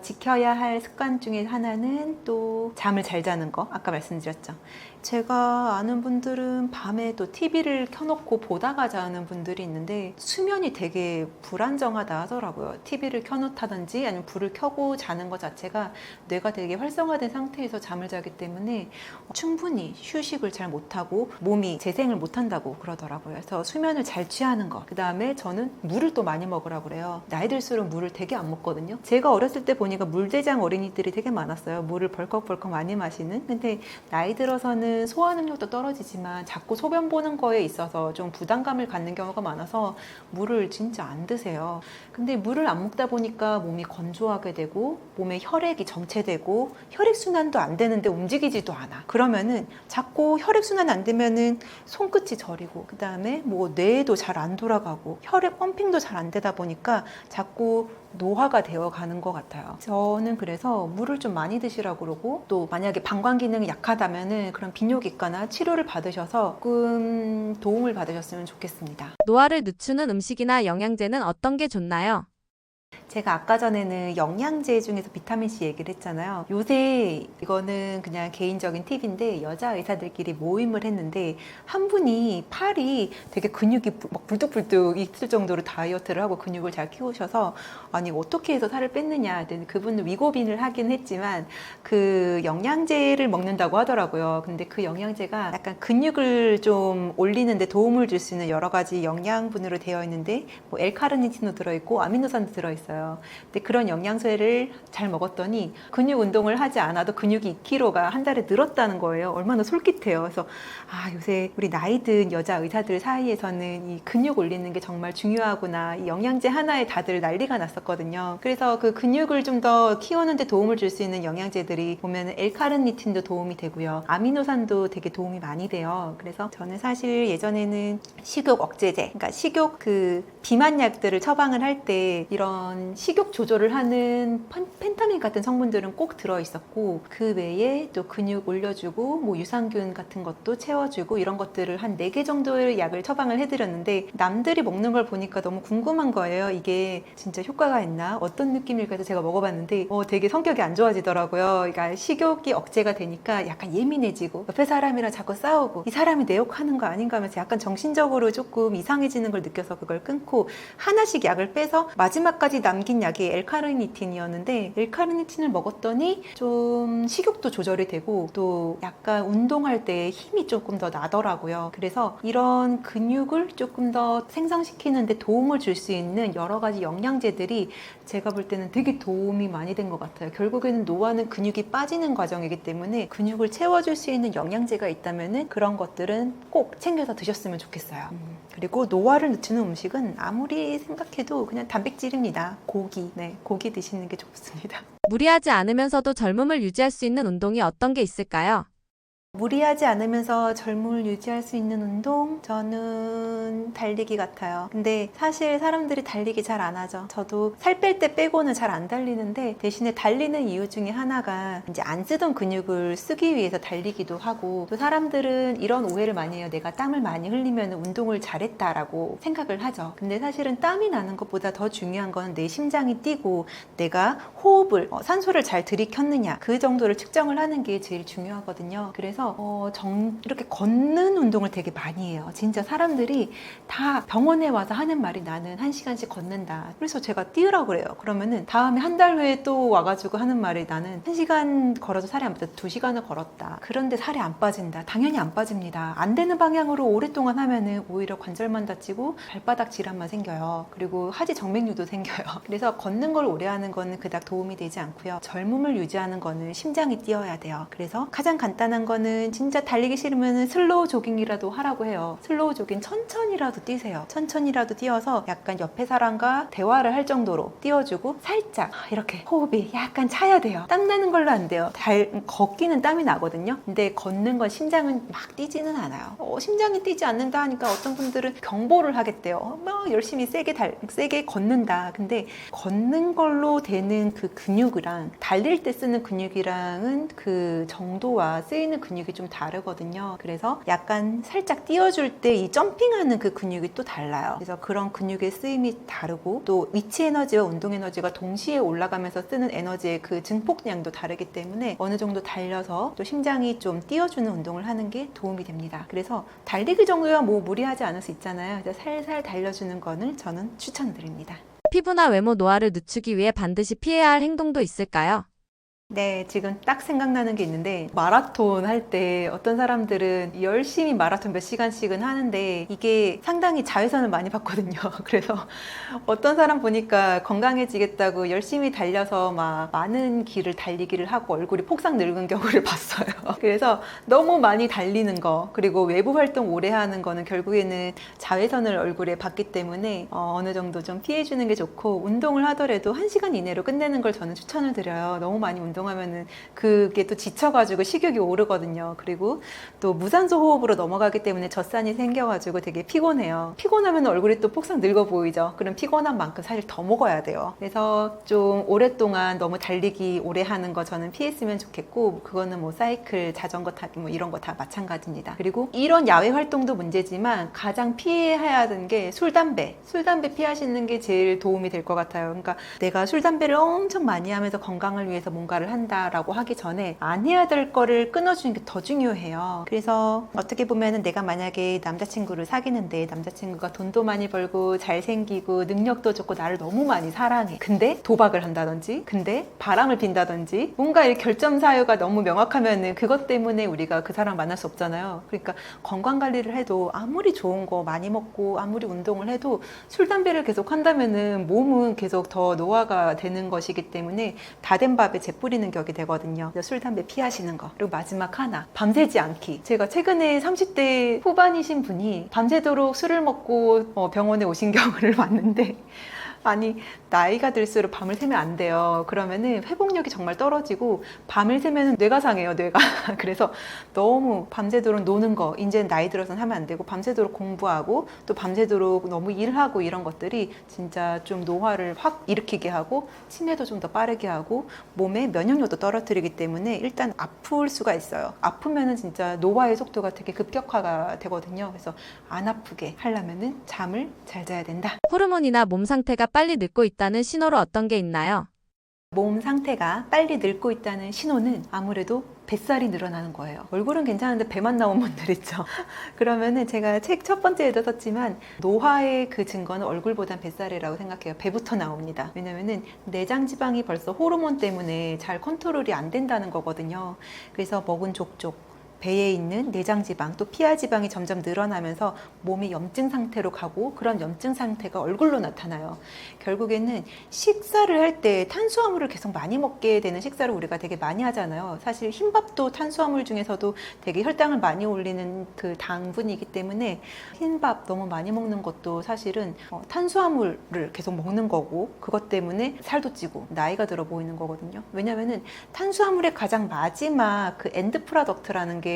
지켜야 할 습관 중에 하나는 또 잠을 잘 자는 거, 아까 말씀드렸죠. 제가 아는 분들은 밤에 또 TV를 켜놓고 보다가 자는 분들이 있는데 수면이 되게 불안정하다 하더라고요. TV를 켜놓다든지 아니면 불을 켜고 자는 것 자체가 뇌가 되게 활성화된 상태에서 잠을 자기 때문에 충분히 휴식을 잘 못하고 몸이 재생을 못한다고 그러더라고요. 그래서 수면을 잘 취하는 거. 그 다음에 저는 물을 또 많이 먹으라고 그래요. 나이 들수록 물을 되게 안 먹거든요. 제가 어렸을 때 보니까 물대장 어린이들이 되게 많았어요. 물을 벌컥벌컥 많이 마시는. 근데 나이 들어서는 소화 능력도 떨어지지만 자꾸 소변 보는 거에 있어서 좀 부담감을 갖는 경우가 많아서 물을 진짜 안 드세요. 근데 물을 안 먹다 보니까 몸이 건조하게 되고 몸에 혈액이 정체되고 혈액순환도 안 되는데 움직이지도 않아. 그러면은 자꾸 혈액순환 안 되면은 손끝이 저리고 그 다음에 뭐 뇌도 잘 안 돌아가고 혈액 펌핑도 잘 안 되다 보니까 자꾸 노화가 되어 가는 것 같아요. 저는 그래서 물을 좀 많이 드시라고 그러고 또 만약에 방광 기능이 약하다면은 그런 비뇨기과나 치료를 받으셔서 조금 도움을 받으셨으면 좋겠습니다. 노화를 늦추는 음식이나 영양제는 어떤 게 좋나요? 제가 아까 전에는 영양제 중에서 비타민C 얘기를 했잖아요. 요새 이거는 그냥 개인적인 팁인데 여자 의사들끼리 모임을 했는데 한 분이 팔이 되게 근육이 막 불뚝불뚝 있을 정도로 다이어트를 하고 근육을 잘 키우셔서 아니 어떻게 해서 살을 뺐느냐. 그분은 위고빈을 하긴 했지만 그 영양제를 먹는다고 하더라고요. 근데 그 영양제가 약간 근육을 좀 올리는데 도움을 줄 수 있는 여러 가지 영양분으로 되어 있는데 뭐 L카르니틴도 들어있고 아미노산도 들어있어요. 근데 그런 영양소를 잘 먹었더니 근육 운동을 하지 않아도 근육이 2kg가 한 달에 늘었다는 거예요. 얼마나 솔깃해요. 그래서 요새 우리 나이 든 여자 의사들 사이에서는 이 근육 올리는 게 정말 중요하구나. 이 영양제 하나에 다들 난리가 났었거든요. 그래서 그 근육을 좀 더 키우는 데 도움을 줄 수 있는 영양제들이 보면 L카르니틴도 도움이 되고요. 아미노산도 되게 도움이 많이 돼요. 그래서 저는 사실 예전에는 식욕 억제제, 그러니까 식욕 그 비만약들을 처방을 할 때 이런 식욕 조절을 하는 펜타민 같은 성분들은 꼭 들어있었고 그 외에 또 근육 올려주고 뭐 유산균 같은 것도 채워주고 이런 것들을 한 4개 정도의 약을 처방을 해드렸는데 남들이 먹는 걸 보니까 너무 궁금한 거예요. 이게 진짜 효과가 있나? 어떤 느낌일까 해서 제가 먹어봤는데 되게 성격이 안 좋아지더라고요. 그러니까 식욕이 억제가 되니까 약간 예민해지고 옆에 사람이랑 자꾸 싸우고 이 사람이 내 욕하는 거 아닌가 하면서 약간 정신적으로 조금 이상해지는 걸 느껴서 그걸 끊고 하나씩 약을 빼서 마지막까지 남긴 약이 L카르니틴이었는데 L카르니틴을 먹었더니 좀 식욕도 조절이 되고 또 약간 운동할 때 힘이 조금 더 나더라고요. 그래서 이런 근육을 조금 더 생성시키는데 도움을 줄 수 있는 여러 가지 영양제들이 제가 볼 때는 되게 도움이 많이 된 것 같아요. 결국에는 노화는 근육이 빠지는 과정이기 때문에 근육을 채워줄 수 있는 영양제가 있다면은 그런 것들은 꼭 챙겨서 드셨으면 좋겠어요. 그리고 노화를 늦추는 음식은 아무리 생각해도 그냥 단백질입니다. 고기, 고기 드시는 게 좋습니다. 무리하지 않으면서도 젊음을 유지할 수 있는 운동이 어떤 게 있을까요? 무리하지 않으면서 젊음을 유지할 수 있는 운동? 저는 달리기 같아요. 근데 사실 사람들이 달리기 잘 안 하죠. 저도 살 뺄 때 빼고는 잘 안 달리는데 대신에 달리는 이유 중에 하나가 이제 안 쓰던 근육을 쓰기 위해서 달리기도 하고 또 사람들은 이런 오해를 많이 해요. 내가 땀을 많이 흘리면 운동을 잘했다라고 생각을 하죠. 근데 사실은 땀이 나는 것보다 더 중요한 건 내 심장이 뛰고 내가 호흡을, 산소를 잘 들이켰느냐 그 정도를 측정을 하는 게 제일 중요하거든요. 그래서 이렇게 걷는 운동을 되게 많이 해요. 진짜 사람들이 다 병원에 와서 하는 말이 나는 1시간씩 걷는다. 그래서 제가 뛰으라고 그래요. 그러면은 다음에 한 달 후에 또 와가지고 하는 말이 나는 1시간 걸어도 살이 안 빠져. 2시간을 걸었다. 그런데 살이 안 빠진다. 당연히 안 빠집니다. 안 되는 방향으로 오랫동안 하면은 오히려 관절만 다치고 발바닥 질환만 생겨요. 그리고 하지 정맥류도 생겨요. 그래서 걷는 걸 오래 하는 거는 그닥 도움이 되지 않고요. 젊음을 유지하는 거는 심장이 뛰어야 돼요. 그래서 가장 간단한 거는 진짜 달리기 싫으면 슬로우 조깅이라도 하라고 해요. 슬로우 조깅 천천히라도 뛰세요. 천천히라도 뛰어서 약간 옆에 사람과 대화를 할 정도로 뛰어주고 살짝 이렇게 호흡이 약간 차야 돼요. 땀 나는 걸로 안 돼요. 걷기는 땀이 나거든요. 근데 걷는 건 심장은 막 뛰지는 않아요. 심장이 뛰지 않는다 하니까 어떤 분들은 경보를 하겠대요. 막 열심히 세게 걷는다. 근데 걷는 걸로 되는 그 근육이랑 달릴 때 쓰는 근육이랑은 그 정도와 쓰이는 근육이 근육이 좀 다르거든요. 그래서 약간 살짝 띄워줄 때 이 점핑하는 그 근육이 또 달라요. 그래서 그런 근육의 쓰임이 다르고 또 위치 에너지와 운동 에너지가 동시에 올라가면서 쓰는 에너지의 그 증폭량도 다르기 때문에 어느 정도 달려서 또 심장이 좀 띄워주는 운동을 하는 게 도움이 됩니다. 그래서 달리기 정도야 뭐 무리하지 않을 수 있잖아요. 그래서 살살 달려주는 거는 저는 추천드립니다. 피부나 외모 노화를 늦추기 위해 반드시 피해야 할 행동도 있을까요? 네, 지금 딱 생각나는 게 있는데 마라톤 할 때 어떤 사람들은 열심히 마라톤 몇 시간씩은 하는데 이게 상당히 자외선을 많이 받거든요. 그래서 어떤 사람 보니까 건강해지겠다고 열심히 달려서 막 많은 길을 달리기를 하고 얼굴이 폭삭 늙은 경우를 봤어요. 그래서 너무 많이 달리는 거 그리고 외부 활동 오래 하는 거는 결국에는 자외선을 얼굴에 받기 때문에 어느 정도 좀 피해주는 게 좋고 운동을 하더라도 1시간 이내로 끝내는 걸 저는 추천을 드려요. 너무 많이 운동하면은 그게 또 지쳐가지고 식욕이 오르거든요. 그리고 또 무산소 호흡으로 넘어가기 때문에 젖산이 생겨가지고 되게 피곤해요. 피곤하면 얼굴이 또 폭삭 늙어 보이죠. 그럼 피곤한 만큼 사실 더 먹어야 돼요. 그래서 좀 오랫동안 너무 달리기 오래 하는 거 저는 피했으면 좋겠고 그거는 뭐 사이클, 자전거 타기 뭐 이런 거 다 마찬가지입니다. 그리고 이런 야외 활동도 문제지만 가장 피해야 하는 게 술, 담배. 술, 담배 피하시는 게 제일 도움이 될 것 같아요. 그러니까 내가 술, 담배를 엄청 많이 하면서 건강을 위해서 뭔가를 한다라고 하기 전에 안 해야 될 거를 끊어주는 게 더 중요해요. 그래서 어떻게 보면은 내가 만약에 남자친구를 사귀는데 남자친구가 돈도 많이 벌고 잘생기고 능력도 좋고 나를 너무 많이 사랑해. 근데 도박을 한다든지 근데 바람을 핀다든지 뭔가 이 결점 사유가 너무 명확하면은 그것 때문에 우리가 그 사람 만날 수 없잖아요. 그러니까 건강 관리를 해도 아무리 좋은 거 많이 먹고 아무리 운동을 해도 술, 담배를 계속 한다면은 몸은 계속 더 노화가 되는 것이기 때문에 다 된 밥에 재 뿌리는 격이 되거든요. 그래서 술, 담배 피하시는 거. 그리고 마지막 하나, 밤새지 않기. 제가 최근에 30대 후반이신 분이 밤새도록 술을 먹고 병원에 오신 경우를 봤는데 아니 나이가 들수록 밤을 새면 안 돼요. 그러면은 회복력이 정말 떨어지고 밤을 새면은 뇌가 상해요. 뇌가. 그래서 너무 밤새도록 노는 거 이제 나이 들어서는 하면 안 되고 밤새도록 공부하고 또 밤새도록 너무 일하고 이런 것들이 진짜 좀 노화를 확 일으키게 하고 치매도 좀 더 빠르게 하고 몸의 면역력도 떨어뜨리기 때문에 일단 아플 수가 있어요. 아프면은 진짜 노화의 속도가 되게 급격화가 되거든요. 그래서 안 아프게 하려면은 잠을 잘 자야 된다. 호르몬이나 몸 상태가 빨리 늙고 있다는 신호로 어떤 게 있나요? 몸 상태가 빨리 늙고 있다는 신호는 아무래도 뱃살이 늘어나는 거예요. 얼굴은 괜찮은데 배만 나온 분들 있죠. 그러면은 제가 책 첫 번째에도 썼지만 노화의 그 증거는 얼굴보단 뱃살이라고 생각해요. 배부터 나옵니다. 왜냐면은 내장 지방이 벌써 호르몬 때문에 잘 컨트롤이 안 된다는 거거든요. 그래서 먹은 족족 배에 있는 내장지방 또 피하지방이 점점 늘어나면서 몸이 염증 상태로 가고 그런 염증 상태가 얼굴로 나타나요. 결국에는 식사를 할 때 탄수화물을 계속 많이 먹게 되는 식사를 우리가 되게 많이 하잖아요. 사실 흰밥도 탄수화물 중에서도 되게 혈당을 많이 올리는 그 당분이기 때문에 흰밥 너무 많이 먹는 것도 사실은 탄수화물을 계속 먹는 거고 그것 때문에 살도 찌고 나이가 들어 보이는 거거든요. 왜냐면은 탄수화물의 가장 마지막 그 엔드 프로덕트라는 게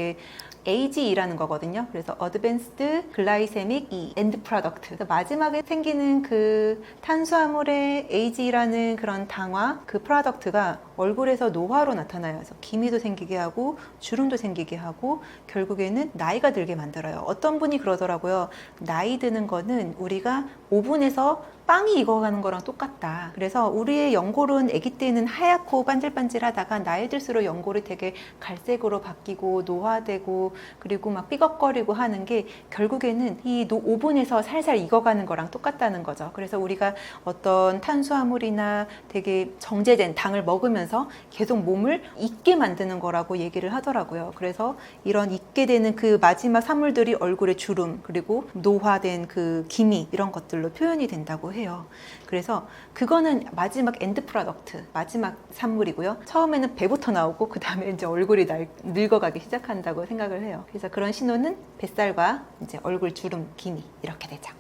AGE라는 거거든요. 그래서 Advanced Glycemic E, End Product. 그래서 마지막에 생기는 그 탄수화물의 AGE라는 그런 당화, 그 프로덕트가 얼굴에서 노화로 나타나요. 그래서 기미도 생기게 하고 주름도 생기게 하고 결국에는 나이가 들게 만들어요. 어떤 분이 그러더라고요. 나이 드는 거는 우리가 오븐에서 빵이 익어가는 거랑 똑같다. 그래서 우리의 연골은 아기 때는 하얗고 반질반질하다가 나이 들수록 연골이 되게 갈색으로 바뀌고 노화되고 그리고 막 삐걱거리고 하는 게 결국에는 이 오븐에서 살살 익어가는 거랑 똑같다는 거죠. 그래서 우리가 어떤 탄수화물이나 되게 정제된 당을 먹으면서 계속 몸을 익게 만드는 거라고 얘기를 하더라고요. 그래서 이런 익게 되는 그 마지막 산물들이 얼굴의 주름 그리고 노화된 그 기미 이런 것들로 표현이 된다고 해요. 그래서 그거는 마지막 엔드 프로덕트, 마지막 산물이고요. 처음에는 배부터 나오고 그 다음에 이제 얼굴이 늙어가기 시작한다고 생각을 해요. 그래서 그런 신호는 뱃살과 이제 얼굴 주름, 기미 이렇게 되죠.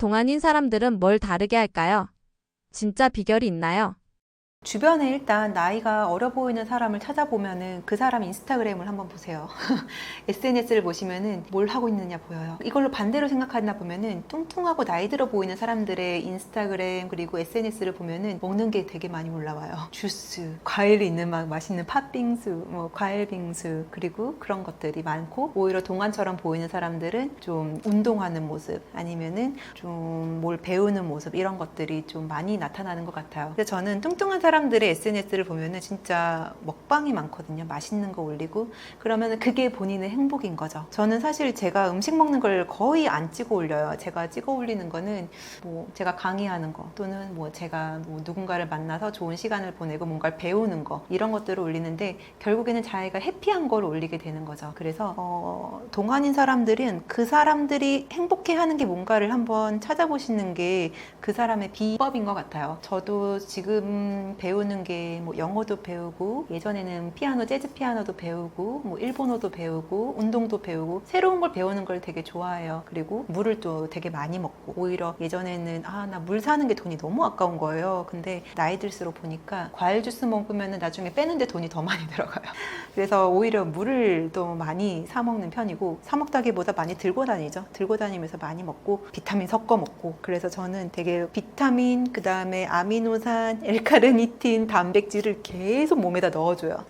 동안인 사람들은 뭘 다르게 할까요? 진짜 비결이 있나요? 주변에 일단 나이가 어려 보이는 사람을 찾아보면은 그 사람 인스타그램을 한번 보세요. SNS를 보시면은 뭘 하고 있느냐 보여요. 이걸로 반대로 생각하나 보면은 뚱뚱하고 나이 들어 보이는 사람들의 인스타그램 그리고 SNS를 보면은 먹는 게 되게 많이 올라와요. 주스, 과일이 있는 막 맛있는 팥빙수, 뭐 과일 빙수 그리고 그런 것들이 많고 오히려 동안처럼 보이는 사람들은 좀 운동하는 모습 아니면은 좀 뭘 배우는 모습 이런 것들이 좀 많이 나타나는 것 같아요. 근데 저는 뚱뚱한 사람들의 SNS를 보면은 진짜 먹방이 많거든요. 맛있는 거 올리고 그러면은 그게 본인의 행복인 거죠. 저는 사실 제가 음식 먹는 걸 거의 안 찍어 올려요. 제가 찍어 올리는 거는 뭐 제가 강의하는 거 또는 뭐 제가 뭐 누군가를 만나서 좋은 시간을 보내고 뭔가를 배우는 거 이런 것들을 올리는데 결국에는 자기가 해피한 걸 올리게 되는 거죠. 그래서 동안인 사람들은 그 사람들이 행복해하는 게 뭔가를 한번 찾아보시는 게 그 사람의 비법인 것 같아요. 저도 지금 배우는 게 뭐 영어도 배우고 예전에는 피아노, 재즈 피아노도 배우고 뭐 일본어도 배우고 운동도 배우고 새로운 걸 배우는 걸 되게 좋아해요. 그리고 물을 또 되게 많이 먹고 오히려 예전에는 나 물 사는 게 돈이 너무 아까운 거예요. 근데 나이 들수록 보니까 과일 주스 먹으면 나중에 빼는데 돈이 더 많이 들어가요. 그래서 오히려 물을 또 많이 사 먹는 편이고 사 먹다기보다 많이 들고 다니죠. 들고 다니면서 많이 먹고 비타민 섞어 먹고 그래서 저는 되게 비타민 그 다음에 아미노산, 엘카르니틴, 단백질을 계속 몸에다 넣어줘요.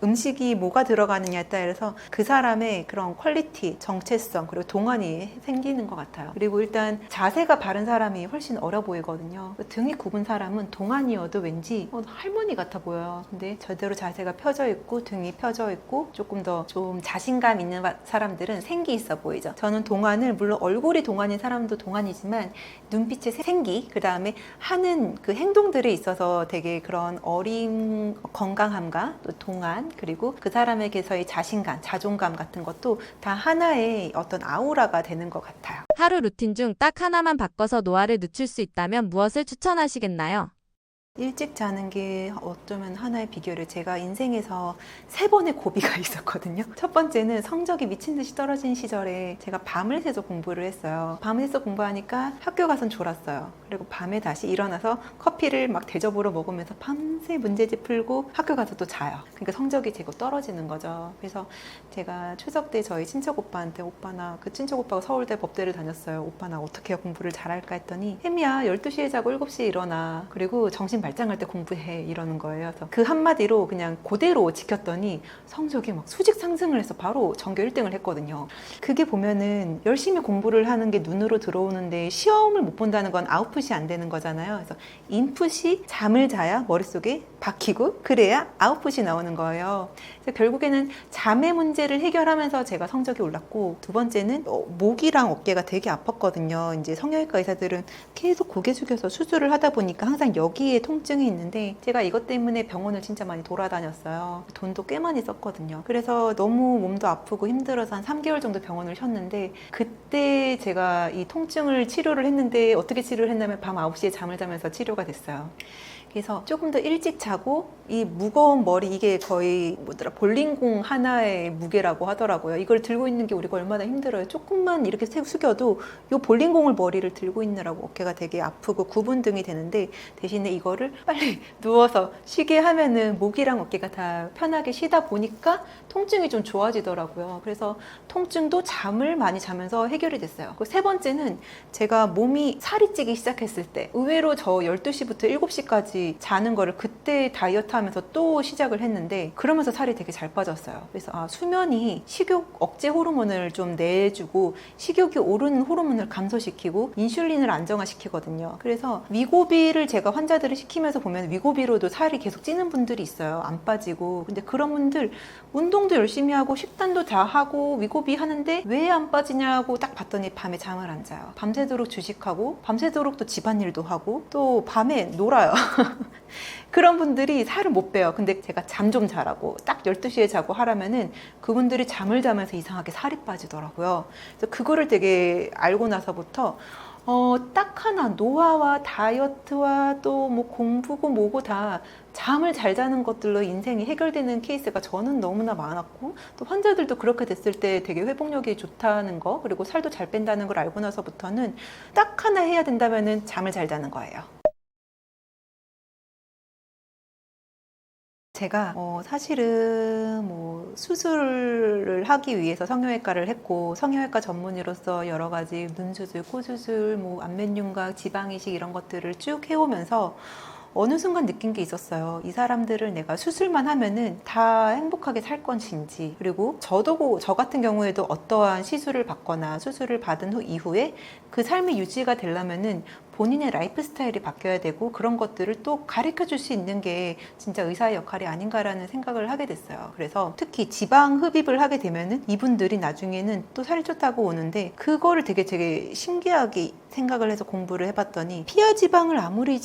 음식이 뭐가 들어가느냐에 따라서 그 사람의 그런 퀄리티, 정체성 그리고 동안이 생기는 것 같아요. 그리고 일단 자세가 바른 사람이 훨씬 어려 보이거든요. 등이 굽은 사람은 동안이어도 왠지 할머니 같아 보여요. 근데 제대로 자세가 펴져 있고 등이 펴져 있고 조금 더 좀 자신감 있는 사람들은 생기 있어 보이죠. 저는 동안을 물론 얼굴이 동안인 사람도 동안이지만 눈빛의 생기 그 다음에 하는 그 행동들에 있어서 되게 그런 어린 건강함과 또 동안 그리고 그 사람에게서의 자신감, 자존감 같은 것도 다 하나의 어떤 아우라가 되는 것 같아요. 하루 루틴 중 딱 하나만 바꿔서 노화를 늦출 수 있다면 무엇을 추천하시겠나요? 일찍 자는 게 어쩌면 하나의 비결이에요. 제가 인생에서 3번의 고비가 있었거든요. 첫 번째는 성적이 미친 듯이 떨어진 시절에 제가 밤을 새서 공부를 했어요. 밤을 새서 공부하니까 학교 가선 졸았어요. 그리고 밤에 다시 일어나서 커피를 막 대접으로 먹으면서 밤새 문제집 풀고 학교 가서 또 자요. 그러니까 성적이 제가 떨어지는 거죠. 그래서 제가 추석 때 저희 친척 오빠한테 그 친척 오빠가 서울대 법대를 다녔어요. 오빠 나 어떻게 해야 공부를 잘할까 했더니 혜미야 12시에 자고 7시에 일어나. 그리고 정신 말짱할 때 공부해 이러는 거예요. 그래서 그 한마디로 그냥 그대로 지켰더니 성적이 막 수직 상승을 해서 바로 전교 1등을 했거든요. 그게 보면은 열심히 공부를 하는 게 눈으로 들어오는데 시험을 못 본다는 건 아웃풋이 안 되는 거잖아요. 그래서 인풋이 잠을 자야 머릿속에 박히고 그래야 아웃풋이 나오는 거예요. 그래서 결국에는 잠의 문제를 해결하면서 제가 성적이 올랐고 두 번째는 목이랑 어깨가 되게 아팠거든요. 이제 성형외과 의사들은 계속 고개 숙여서 수술을 하다 보니까 항상 여기에 통증이 있는데 제가 이것 때문에 병원을 진짜 많이 돌아다녔어요. 돈도 꽤 많이 썼거든요. 그래서 너무 몸도 아프고 힘들어서 한 3개월 정도 병원을 쉬었는데 그때 제가 이 통증을 치료를 했는데 어떻게 치료를 했냐면 밤 9시에 잠을 자면서 치료가 됐어요. 그래서 조금 더 일찍 자고 이 무거운 머리 이게 거의 볼링공 하나의 무게라고 하더라고요. 이걸 들고 있는 게 우리가 얼마나 힘들어요. 조금만 이렇게 숙여도 이 볼링공을 머리를 들고 있느라고 어깨가 되게 아프고 구분등이 되는데 대신에 이거를 빨리 누워서 쉬게 하면은 목이랑 어깨가 다 편하게 쉬다 보니까 통증이 좀 좋아지더라고요. 그래서 통증도 잠을 많이 자면서 해결이 됐어요. 세 번째는 제가 몸이 살이 찌기 시작했을 때 의외로 저 12시부터 7시까지 자는 거를 그때 다이어트 하면서 또 시작을 했는데 그러면서 살이 되게 잘 빠졌어요. 그래서 수면이 식욕 억제 호르몬을 좀 내주고 식욕이 오르는 호르몬을 감소시키고 인슐린을 안정화시키거든요. 그래서 위고비를 제가 환자들을 시키면서 보면 위고비로도 살이 계속 찌는 분들이 있어요. 안 빠지고. 근데 그런 분들 운동도 열심히 하고 식단도 다 하고 위고비 하는데 왜 안 빠지냐고 딱 봤더니 밤에 잠을 안 자요. 밤새도록 주식하고 밤새도록 또 집안일도 하고 또 밤에 놀아요. 그런 분들이 살을 못 빼요. 근데 제가 잠 좀 자라고 딱 12시에 자고 하라면은 그분들이 잠을 자면서 이상하게 살이 빠지더라고요. 그래서 그거를 되게 알고 나서부터 딱 하나 노화와 다이어트와 또 뭐 공부고 뭐고 다 잠을 잘 자는 것들로 인생이 해결되는 케이스가 저는 너무나 많았고 또 환자들도 그렇게 됐을 때 되게 회복력이 좋다는 거 그리고 살도 잘 뺀다는 걸 알고 나서부터는 딱 하나 해야 된다면은 잠을 잘 자는 거예요. 제가 사실은 뭐 수술을 하기 위해서 성형외과를 했고 성형외과 전문의로서 여러 가지 눈 수술, 코 수술, 뭐 안면 윤곽, 지방 이식 이런 것들을 쭉 해오면서 어느 순간 느낀 게 있었어요. 이 사람들을 내가 수술만 하면은 다 행복하게 살 것인지, 그리고 저 같은 경우에도 어떠한 시술을 받거나 수술을 받은 이후에 그 삶이 유지가 되려면은 본인의 라이프 스타일이 바뀌어야 되고 그런 것들을 또 가르쳐 줄 수 있는 게 진짜 의사의 역할이 아닌가라는 생각을 하게 됐어요. 그래서 특히 지방 흡입을 하게 되면은 이분들이 나중에는 또 살이 쪘다고 오는데 그거를 되게 신기하게 생각을 해서 공부를 해봤더니 피하 지방을 아무리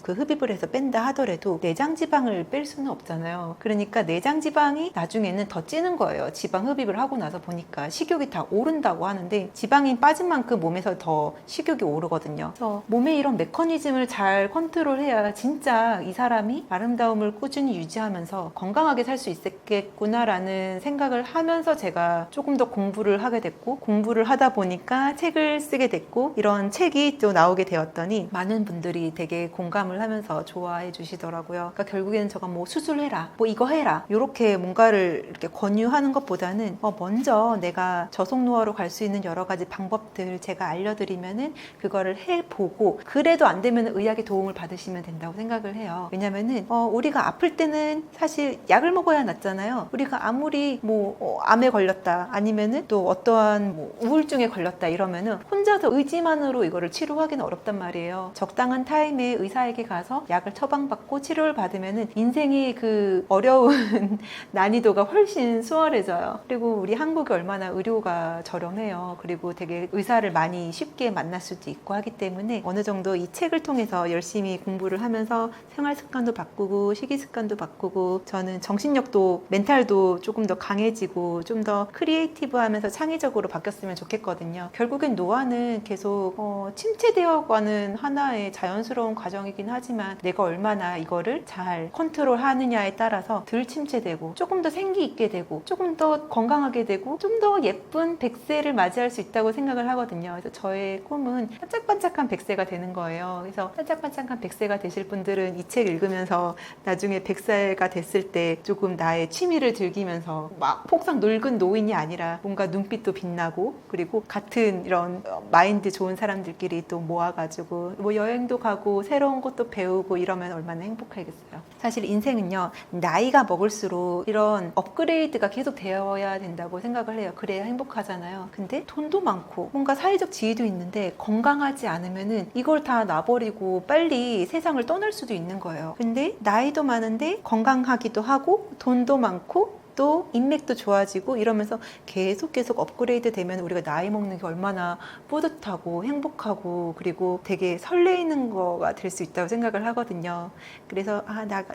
그 흡입을 해서 뺀다 하더라도 내장 지방을 뺄 수는 없잖아요. 그러니까 내장 지방이 나중에는 더 찌는 거예요. 지방 흡입을 하고 나서 보니까 식욕이 다 오른다고 하는데 지방이 빠진 만큼 몸에서 더 식욕이 오르거든요. 그래서 몸의 이런 메커니즘을 잘 컨트롤해야 진짜 이 사람이 아름다움을 꾸준히 유지하면서 건강하게 살 수 있겠구나라는 생각을 하면서 제가 조금 더 공부를 하게 됐고 공부를 하다 보니까 책을 쓰게 됐고 이런 책이 또 나오게 되었더니 많은 분들이 되게 공감을 하면서 좋아해 주시더라고요. 그러니까 결국에는 제가 뭐 수술해라, 뭐 이거 해라 이렇게 뭔가를 이렇게 권유하는 것보다는 먼저 내가 저속 노화로 갈 수 있는 여러 가지 방법들 제가 알려드리면은 그거를 해보고 그래도 안 되면 의학의 도움을 받으시면 된다고 생각을 해요. 왜냐면은 우리가 아플 때는 사실 약을 먹어야 낫잖아요. 우리가 아무리 뭐 암에 걸렸다 아니면은 또 어떠한 뭐 우울증에 걸렸다 이러면은 혼자서 의지만으로 이거를 치료하기는 어렵단 말이에요. 적당한 타임에 의사에게 가서 약을 처방받고 치료를 받으면은 인생의 그 어려운 난이도가 훨씬 수월해져요. 그리고 우리 한국이 얼마나 의료가 저렴해요. 그리고 되게 의사를 많이 쉽게 만날 수도 있고 하기 때문에 어느 정도 이 책을 통해서 열심히 공부를 하면서 생활 습관도 바꾸고 식이 습관도 바꾸고 저는 정신력도 멘탈도 조금 더 강해지고 좀 더 크리에이티브하면서 창의적으로 바뀌었으면 좋겠거든요. 결국엔 노화는 계속 침체되어가는 하나의 자연스러운 과정이긴 하지만 내가 얼마나 이거를 잘 컨트롤하느냐에 따라서 덜 침체되고 조금 더 생기 있게 되고 조금 더 건강하게 되고 좀 더 예쁜 100세를 맞이할 수 있다고 생각을 하거든요. 그래서 저의 꿈은 반짝반짝한 100세가 되는 거예요. 그래서 반짝반짝한 100세가 되실 분들은 이 책 읽으면서 나중에 100세가 됐을 때 조금 나의 취미를 즐기면서 막 폭삭 늙은 노인이 아니라 뭔가 눈빛도 빛나고 그리고 같은 이런 마인드 좋은 사람들끼리 또 모아가지고 뭐 여행도 가고 새로운 것도 배우고 이러면 얼마나 행복하겠어요. 사실 인생은요 나이가 먹을수록 이런 업그레이드가 계속 되어야 된다고 생각을 해요. 그래야 행복하잖아요. 근데 돈도 많고 뭔가 사회적 지위도 있는데 건강하지 않으면은 이걸 다 놔버리고 빨리 세상을 떠날 수도 있는 거예요. 근데 나이도 많은데 건강하기도 하고 돈도 많고 또 인맥도 좋아지고 이러면서 계속 업그레이드 되면 우리가 나이 먹는 게 얼마나 뿌듯하고 행복하고 그리고 되게 설레이는 거가 될 수 있다고 생각을 하거든요. 그래서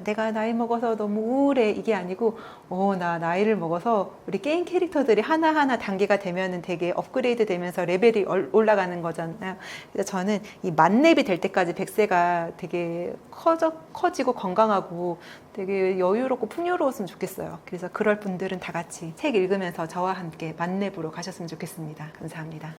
내가 나이 먹어서 너무 우울해 이게 아니고 나 나이를 먹어서 우리 게임 캐릭터들이 하나하나 단계가 되면은 되게 업그레이드 되면서 레벨이 올라가는 거잖아요. 그래서 저는 이 만렙이 될 때까지 100세가 되게 커지고 건강하고 되게 여유롭고 풍요로웠으면 좋겠어요. 그래서 그럴 분들은 다 같이 책 읽으면서 저와 함께 만렙으로 가셨으면 좋겠습니다. 감사합니다.